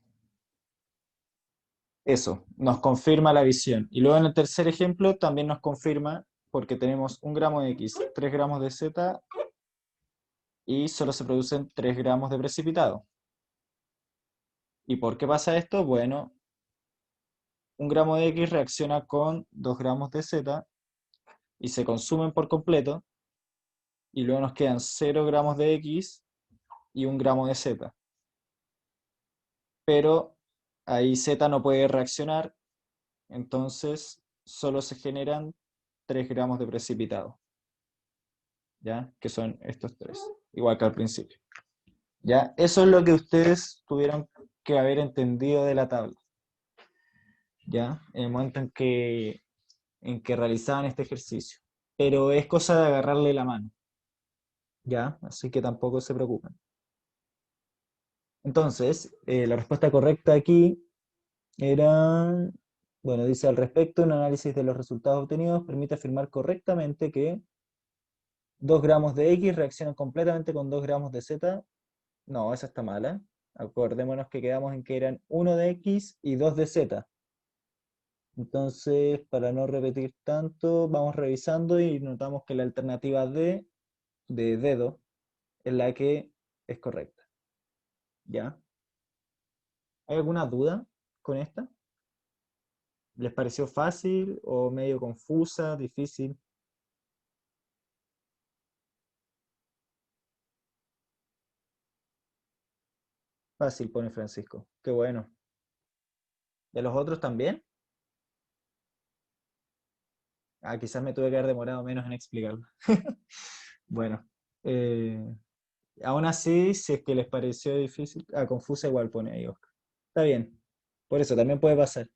eso, nos confirma la visión. Y luego en el tercer ejemplo también nos confirma, porque tenemos 1 gramo de X, 3 gramos de Z, y solo se producen 3 gramos de precipitado. ¿Y por qué pasa esto? Bueno, 1 gramo de X reacciona con 2 gramos de Z y se consumen por completo, y luego nos quedan 0 gramos de X y 1 gramo de Z. Pero ahí Z no puede reaccionar, entonces solo se generan 3 gramos de precipitado, ¿ya? Que son estos tres, igual que al principio. ¿Ya? Eso es lo que ustedes tuvieron que haber entendido de la tabla, ¿ya? En el momento en que realizaban este ejercicio. Pero es cosa de agarrarle la mano, ¿ya? Así que tampoco se preocupen. Entonces, la respuesta correcta aquí era, bueno, dice al respecto, un análisis de los resultados obtenidos permite afirmar correctamente que 2 gramos de X reaccionan completamente con 2 gramos de Z. No, esa está mala. Acordémonos que quedamos en que eran uno de X y 2 de Z. Entonces, para no repetir tanto, vamos revisando y notamos que la alternativa D, de dedo, es la que es correcta. ¿Ya? ¿Hay alguna duda con esta? ¿Les pareció fácil o medio confusa, difícil? Fácil, pone Francisco. Qué bueno. ¿De los otros también? Ah, quizás me tuve que haber demorado menos en explicarlo. Bueno, eh, aún así, si es que les pareció difícil, confusa igual pone ahí Oscar. Está bien, por eso también puede pasar.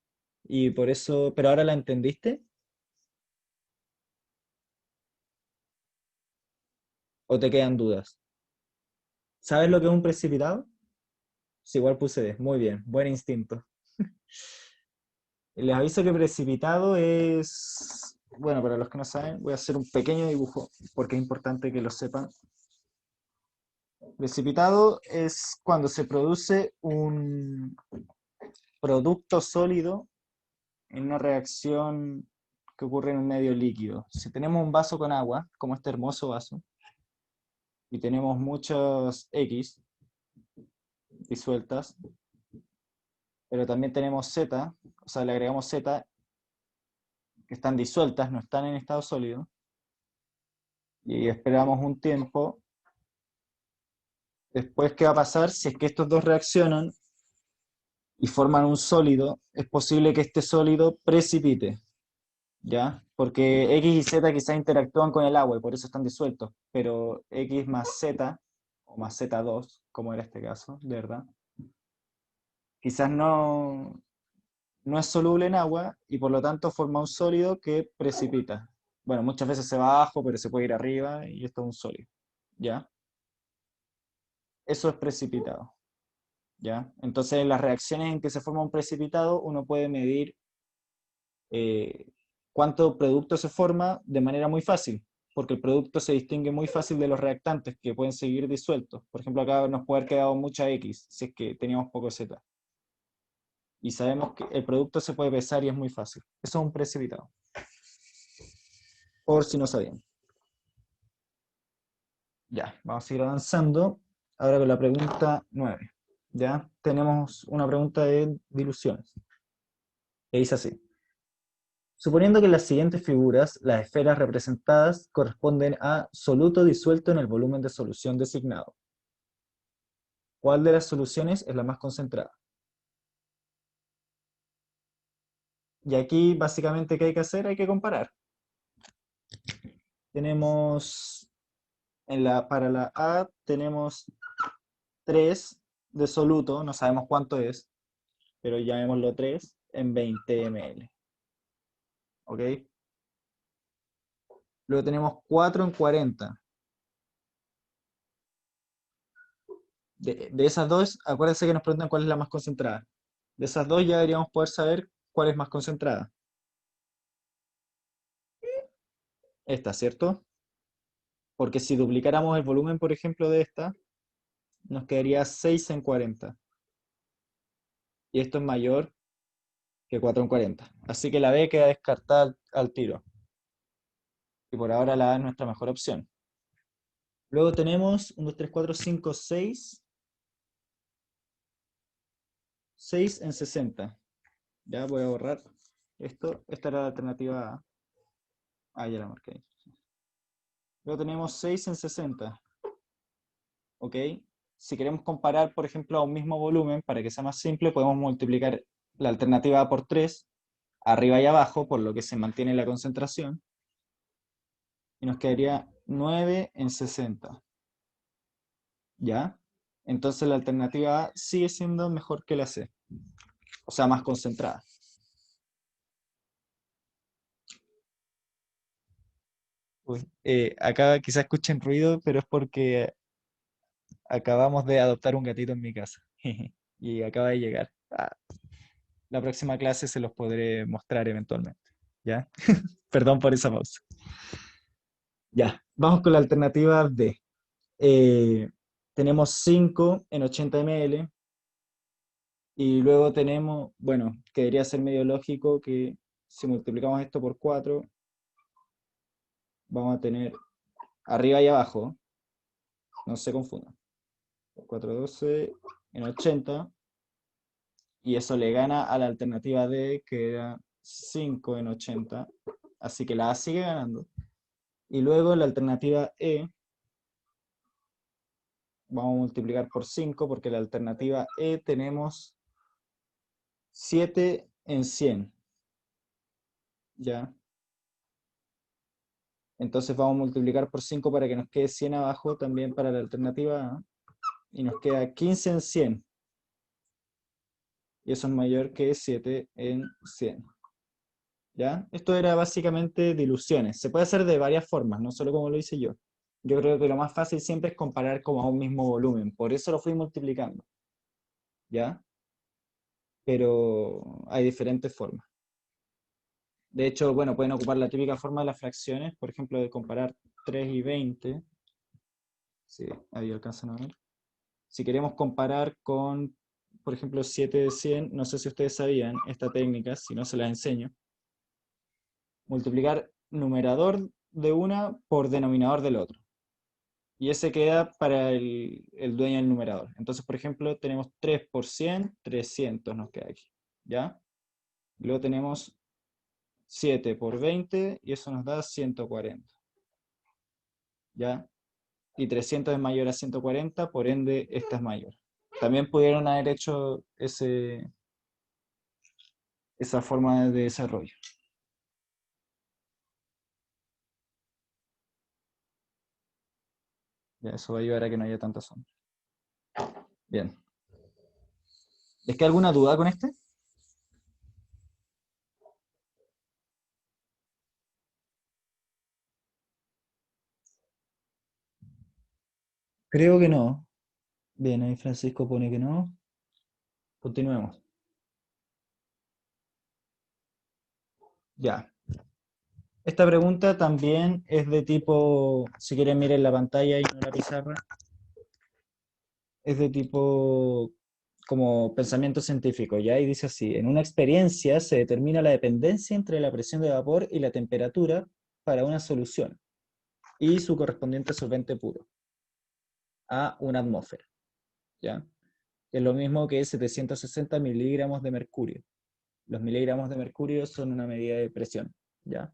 Y por eso, pero ahora la entendiste o te quedan dudas. ¿Sabes lo que es un precipitado? Sí, igual puse D. Muy bien, buen instinto. Les aviso que precipitado es, bueno, para los que no saben, voy a hacer un pequeño dibujo porque es importante que lo sepan. Precipitado es cuando se produce un producto sólido en una reacción que ocurre en un medio líquido. Si tenemos un vaso con agua, como este hermoso vaso, y tenemos muchas X disueltas, pero también tenemos Z, o sea, le agregamos Z, que están disueltas, no están en estado sólido, y esperamos un tiempo. Después, ¿qué va a pasar? Si es que estos dos reaccionan y forman un sólido, es posible que este sólido precipite, ¿ya? Porque X y Z quizás interactúan con el agua y por eso están disueltos, pero X más Z, o más Z2, como era este caso, de verdad, quizás no es soluble en agua y por lo tanto forma un sólido que precipita. Bueno, muchas veces se va abajo, pero se puede ir arriba y esto es un sólido, ¿ya? Eso es precipitado, ¿ya? Entonces, en las reacciones en que se forma un precipitado, uno puede medir eh, cuánto producto se forma de manera muy fácil, porque el producto se distingue muy fácil de los reactantes que pueden seguir disueltos. Por ejemplo, acá nos puede haber quedado mucha X si es que teníamos poco Z. Y sabemos que el producto se puede pesar y es muy fácil. Eso es un precipitado, por si no sabían. Ya, vamos a seguir avanzando. Ahora con la pregunta 9. Ya, tenemos una pregunta de diluciones. Que dice así. Suponiendo que en las siguientes figuras las esferas representadas corresponden a soluto disuelto en el volumen de solución designado, ¿cuál de las soluciones es la más concentrada? Y aquí básicamente, ¿qué hay que hacer? Hay que comparar. Tenemos, para la A tenemos 3 de soluto, no sabemos cuánto es, pero llamémoslo 3 en 20 ml. ¿Ok? Luego tenemos 4 en 40. De esas dos, acuérdense que nos preguntan cuál es la más concentrada. De esas dos ya deberíamos poder saber cuál es más concentrada. Esta, ¿cierto? Porque si duplicáramos el volumen, por ejemplo, de esta, nos quedaría 6 en 40. Y esto es mayor que 4 en 40. Así que la B queda descartada al tiro. Y por ahora la A es nuestra mejor opción. Luego tenemos 1, 2, 3, 4, 5, 6. 6 en 60. Ya voy a borrar esto. Esta era la alternativa A. Ah, ya la marqué. Luego tenemos 6 en 60. ¿Ok? Si queremos comparar, por ejemplo, a un mismo volumen, para que sea más simple, podemos multiplicar la alternativa A por 3, arriba y abajo, por lo que se mantiene la concentración, y nos quedaría 9 en 60. ¿Ya? Entonces la alternativa A sigue siendo mejor que la C, o sea, más concentrada. Uy, acá quizás escuchen ruido, pero es porque acabamos de adoptar un gatito en mi casa. Y acaba de llegar. La próxima clase se los podré mostrar eventualmente. ¿Ya? Perdón por esa pausa. Ya, vamos con la alternativa D. Eh, tenemos 5 en 80 ml y luego tenemos, bueno, que debería ser medio lógico que si multiplicamos esto por 4 vamos a tener arriba y abajo, no se confundan. 412 en 80 y eso le gana a la alternativa D que era 5 en 80, así que la A sigue ganando. Y luego la alternativa E vamos a multiplicar por 5 porque la alternativa E tenemos 7 en 100, ¿ya? Entonces vamos a multiplicar por 5 para que nos quede 100 abajo también para la alternativa A y nos queda 15 en 100 y eso es mayor que 7 en 100. ¿Ya? Esto era básicamente diluciones. Se puede hacer de varias formas, no solo como lo hice yo. Yo creo que lo más fácil siempre es comparar como a un mismo volumen, por eso lo fui multiplicando, ¿ya? Pero hay diferentes formas. De hecho, bueno, pueden ocupar la típica forma de las fracciones, por ejemplo, de comparar 3 y 20. Sí, ahí alcanzan a ver. Si queremos comparar con, por ejemplo, 7 de 100, no sé si ustedes sabían esta técnica, si no se la enseño. Multiplicar numerador de una por denominador del otro. Y ese queda para el dueño del numerador. Entonces, por ejemplo, tenemos 3 por 100, 300 nos queda aquí. ¿Ya? Luego tenemos 7 por 20 y eso nos da 140. ¿Ya? Y 300 es mayor a 140, por ende, esta es mayor. También pudieron haber hecho esa forma de desarrollo. Ya, eso va a ayudar a que no haya tanta sombra. Bien. ¿Les queda alguna duda con este? Creo que no. Bien, ahí Francisco pone que no. Continuemos. Ya. Esta pregunta también es de tipo, si quieren miren la pantalla y no la pizarra, es de tipo como pensamiento científico, ¿ya? Y dice así, en una experiencia se determina la dependencia entre la presión de vapor y la temperatura para una solución y su correspondiente solvente puro a una atmósfera, ¿ya? Es lo mismo que 760 miligramos de mercurio. Los miligramos de mercurio son una medida de presión, ¿ya?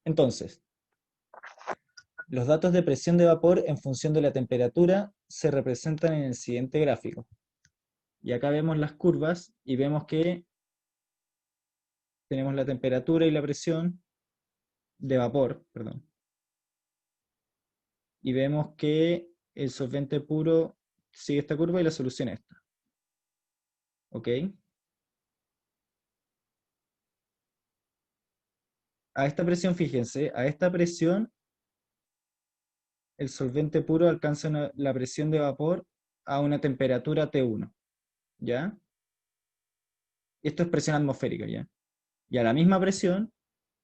Entonces, los datos de presión de vapor en función de la temperatura se representan en el siguiente gráfico. Y acá vemos las curvas y vemos que tenemos la temperatura y la presión de vapor, perdón. Y vemos que el solvente puro sigue esta curva y la solución esta. ¿Ok? A esta presión, fíjense, a esta presión el solvente puro alcanza la presión de vapor a una temperatura T1, ¿ya? Esto es presión atmosférica, ¿ya? Y a la misma presión,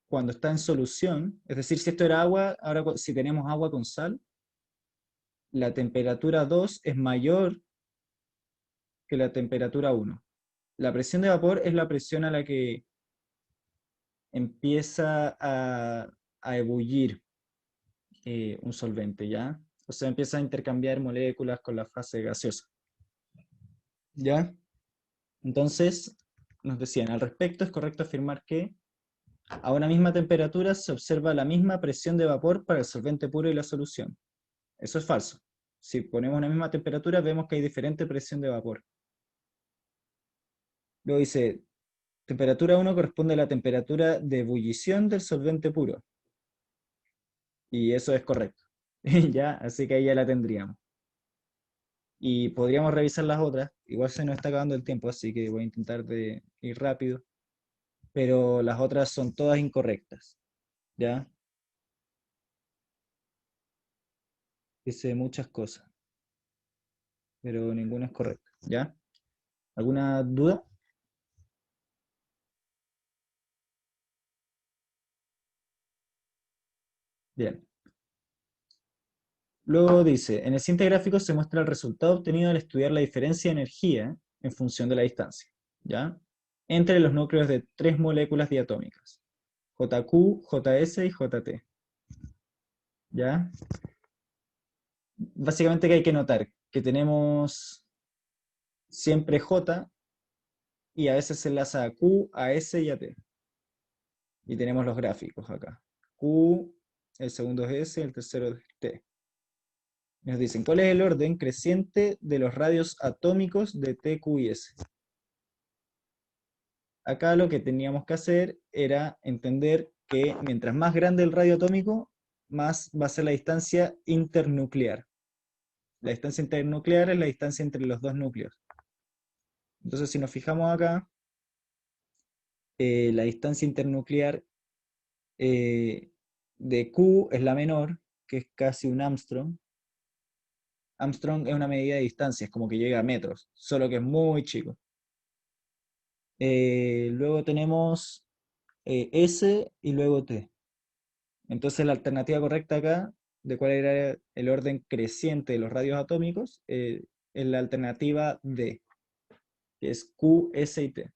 cuando está en solución, es decir, si esto era agua, ahora si tenemos agua con sal, la temperatura 2 es mayor que la temperatura 1. La presión de vapor es la presión a la que empieza a ebullir un solvente, ¿ya? O sea, empieza a intercambiar moléculas con la fase gaseosa, ¿ya? Entonces, nos decían, al respecto es correcto afirmar que a una misma temperatura se observa la misma presión de vapor para el solvente puro y la solución. Eso es falso. Si ponemos una misma temperatura, vemos que hay diferente presión de vapor. Luego dice, temperatura 1 corresponde a la temperatura de ebullición del solvente puro. Y eso es correcto. ¿Ya? Así que ahí ya la tendríamos. Y podríamos revisar las otras. Igual se nos está acabando el tiempo, así que voy a intentar de ir rápido. Pero las otras son todas incorrectas. ¿Ya? Dice muchas cosas, pero ninguna es correcta. ¿Ya? ¿Alguna duda? Bien. Luego dice, en el siguiente gráfico se muestra el resultado obtenido al estudiar la diferencia de energía en función de la distancia, ¿ya? Entre los núcleos de tres moléculas diatómicas, JQ, JS y JT, ¿ya? Básicamente que hay que notar que tenemos siempre J y a veces se enlaza a Q, a S y a T. Y tenemos los gráficos acá. Q, el segundo es S, el tercero es T. Nos dicen, ¿cuál es el orden creciente de los radios atómicos de T, Q y S? Acá lo que teníamos que hacer era entender que mientras más grande el radio atómico, más va a ser la distancia internuclear. La distancia internuclear es la distancia entre los dos núcleos. Entonces, si nos fijamos acá, la distancia internuclear eh, de Q es la menor, que es casi un Armstrong. Armstrong es una medida de distancia, es como que llega a metros, solo que es muy chico. Luego tenemos S y luego T. Entonces la alternativa correcta acá, de cuál era el orden creciente de los radios atómicos, es la alternativa D, que es Q, S y T.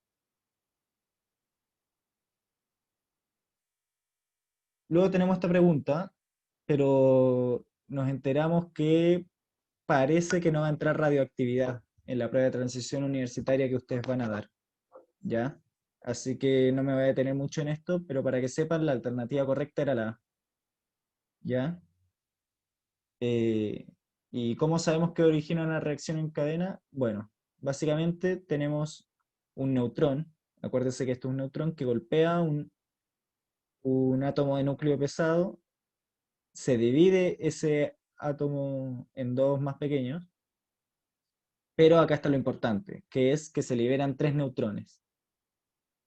Luego tenemos esta pregunta, pero nos enteramos que parece que no va a entrar radioactividad en la prueba de transición universitaria que ustedes van a dar, ¿ya? Así que no me voy a detener mucho en esto, pero para que sepan, la alternativa correcta era la A, ¿ya? Eh, ¿Y cómo sabemos que origina una reacción en cadena? Bueno, básicamente tenemos un neutrón, acuérdense que esto es un neutrón que golpea un átomo de núcleo pesado, se divide ese átomo en dos más pequeños, pero acá está lo importante, que es que se liberan tres neutrones.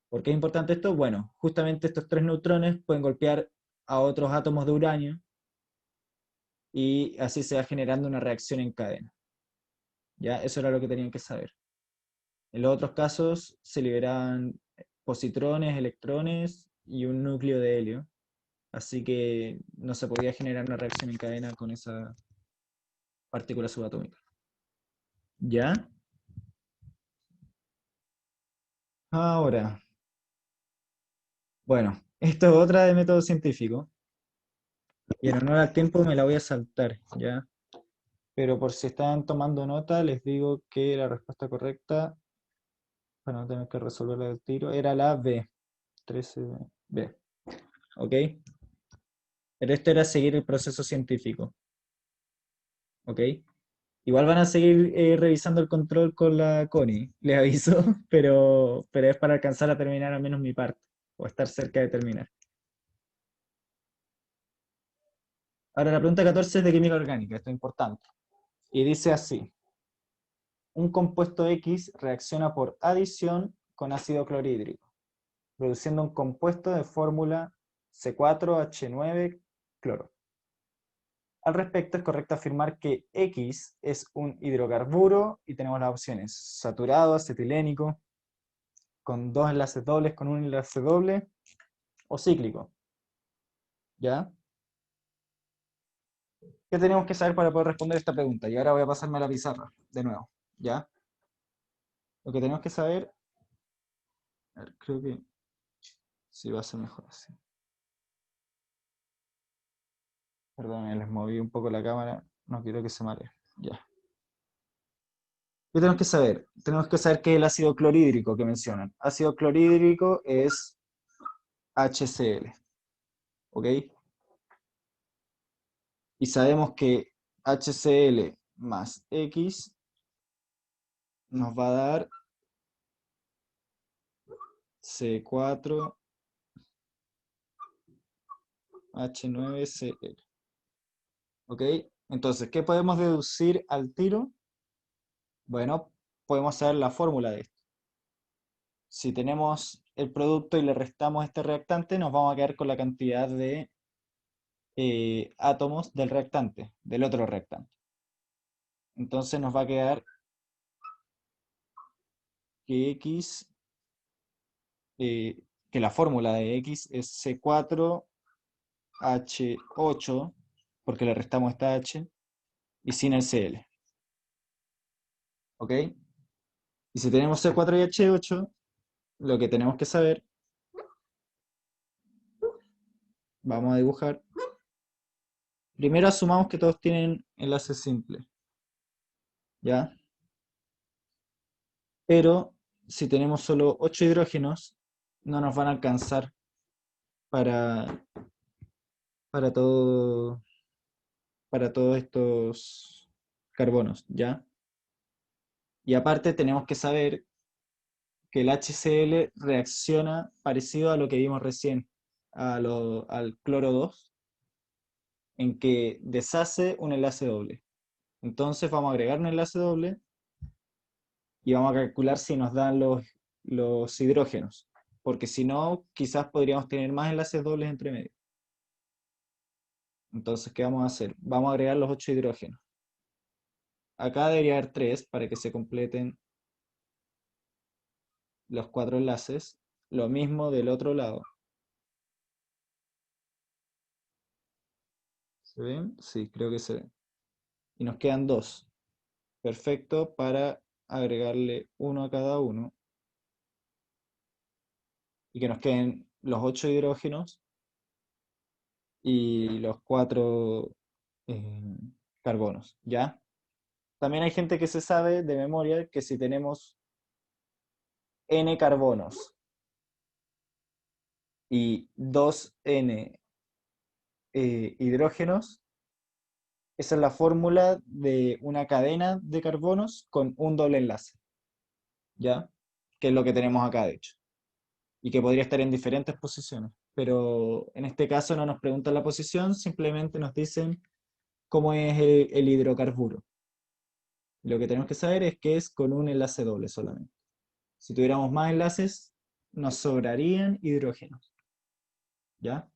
¿Por qué es importante esto? Bueno, justamente estos tres neutrones pueden golpear a otros átomos de uranio y así se va generando una reacción en cadena. ¿Ya? Eso era lo que tenían que saber. En los otros casos se liberaban positrones, electrones y un núcleo de helio, así que no se podía generar una reacción en cadena con esa partícula subatómica. ¿Ya? Ahora, bueno, esto es otra de método científico, y en honor al tiempo me la voy a saltar, ¿ya? Pero por si están tomando nota, les digo que la respuesta correcta, para no tener que resolverla del tiro, era la B, 13B, ¿ok? Pero esto era seguir el proceso científico, ¿ok? Igual van a seguir revisando el control con la Connie, les aviso, pero es para alcanzar a terminar al menos mi parte, o estar cerca de terminar. Ahora, la pregunta 14 es de química orgánica, esto es importante. Y dice así, un compuesto X reacciona por adición con ácido clorhídrico, produciendo un compuesto de fórmula C4H9 cloro. Al respecto, es correcto afirmar que X es un hidrocarburo y tenemos las opciones saturado, acetilénico, con dos enlaces dobles, con un enlace doble, o cíclico. ¿Ya? ¿Qué tenemos que saber para poder responder esta pregunta? Y ahora voy a pasarme a la pizarra, de nuevo. ¿Ya? Lo que tenemos que saber, a ver, creo que sí va a ser mejor así. Perdón, les moví un poco la cámara, no quiero que se maree. Ya. ¿Qué tenemos que saber? Tenemos que saber qué es el ácido clorhídrico que mencionan. Ácido clorhídrico es HCl, ¿ok? Y sabemos que HCl más X nos va a dar C4H9Cl, ¿ok? Entonces, ¿qué podemos deducir al tiro? Bueno, podemos saber la fórmula de esto. Si tenemos el producto y le restamos este reactante, nos vamos a quedar con la cantidad de átomos del reactante, del otro reactante. Entonces nos va a quedar que X, que la fórmula de X es C4H9 H8, porque le restamos esta H, y sin el Cl. ¿Ok? Y si tenemos C4 y H8, lo que tenemos que saber, vamos a dibujar. Primero asumamos que todos tienen enlace simple, ¿ya? Pero si tenemos solo 8 hidrógenos, no nos van a alcanzar para, para todo, para todos estos carbonos, ¿ya? Y aparte tenemos que saber que el HCl reacciona parecido a lo que vimos recién, al cloro 2, en que deshace un enlace doble. Entonces vamos a agregar un enlace doble y vamos a calcular si nos dan los hidrógenos, porque si no, quizás podríamos tener más enlaces dobles entre medio. Entonces, ¿qué vamos a hacer? Vamos a agregar los 8 hidrógenos. Acá debería haber 3 para que se completen los 4 enlaces. Lo mismo del otro lado. ¿Se ven? Sí, creo que se ven. Y nos quedan 2. Perfecto para agregarle uno a cada uno. Y que nos queden los 8 hidrógenos y los 4 eh, carbonos. ¿Ya? También hay gente que se sabe de memoria que si tenemos N carbonos y 2N hidrógenos, esa es la fórmula de una cadena de carbonos con un doble enlace, ¿ya? Que es lo que tenemos acá, de hecho, y que podría estar en diferentes posiciones. Pero en este caso no nos preguntan la posición, simplemente nos dicen cómo es el hidrocarburo. Lo que tenemos que saber es que es con un enlace doble solamente. Si tuviéramos más enlaces, nos sobrarían hidrógenos, ¿ya?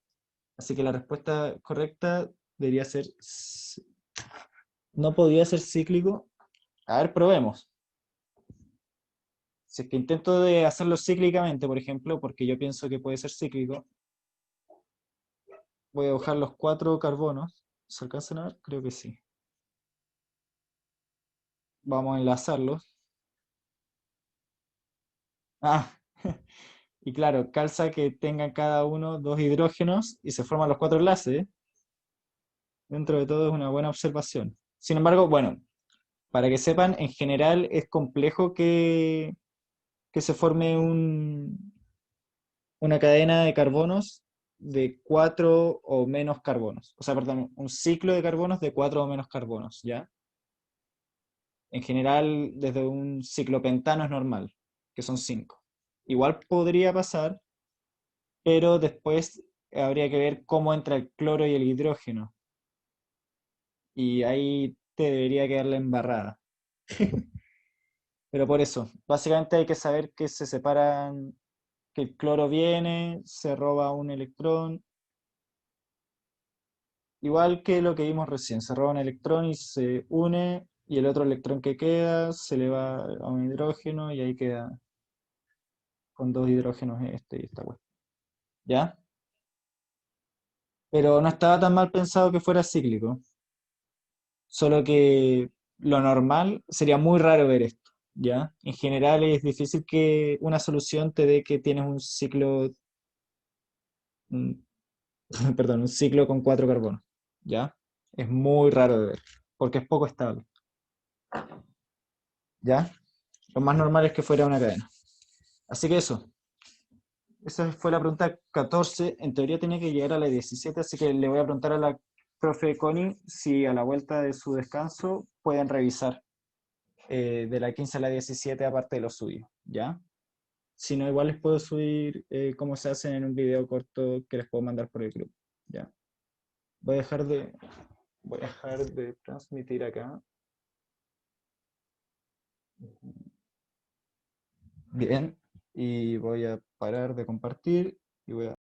Así que la respuesta correcta debería ser, no podría ser cíclico. A ver, probemos. Si es que intento de hacerlo cíclicamente, por ejemplo, porque yo pienso que puede ser cíclico, voy a dibujar los 4 carbonos. ¿Se alcanzan a ver? Creo que sí. Vamos a enlazarlos. Ah, y claro, calza que tengan cada uno 2 hidrógenos y se forman los 4 enlaces. Dentro de todo es una buena observación. Sin embargo, bueno, para que sepan, en general es complejo que se forme una cadena de carbonos de 4 o menos carbonos. O sea, perdón, un ciclo de carbonos de 4 o menos carbonos, ¿ya? En general, desde un ciclopentano es normal, que son 5. Igual podría pasar, pero después habría que ver cómo entra el cloro y el hidrógeno. Y ahí te debería quedar la embarrada. Pero por eso, básicamente hay que saber que se separan, que el cloro viene, se roba un electrón, igual que lo que vimos recién, se roba un electrón y se une, y el otro electrón que queda se le va a un hidrógeno y ahí queda con 2 hidrógenos este y esta cuestión. ¿Ya? Pero no estaba tan mal pensado que fuera cíclico, solo que lo normal sería muy raro ver esto, ¿ya? En general es difícil que una solución te dé que tienes un ciclo, un- perdón, un ciclo con 4 carbonos, ¿ya? Es muy raro de ver, porque es poco estable, ¿ya? Lo más normal es que fuera una cadena. Así que eso, esa fue la pregunta 14. En teoría tenía que llegar a la 17, así que le voy a preguntar a la profe Connie si a la vuelta de su descanso pueden revisar de la 15 a la 17 aparte de lo suyo, ¿ya? Si no, igual les puedo subir cómo se hacen en un video corto que les puedo mandar por el grupo, ¿ya? Voy a dejar de, voy a dejar de transmitir acá. Bien, y voy a parar de compartir y voy a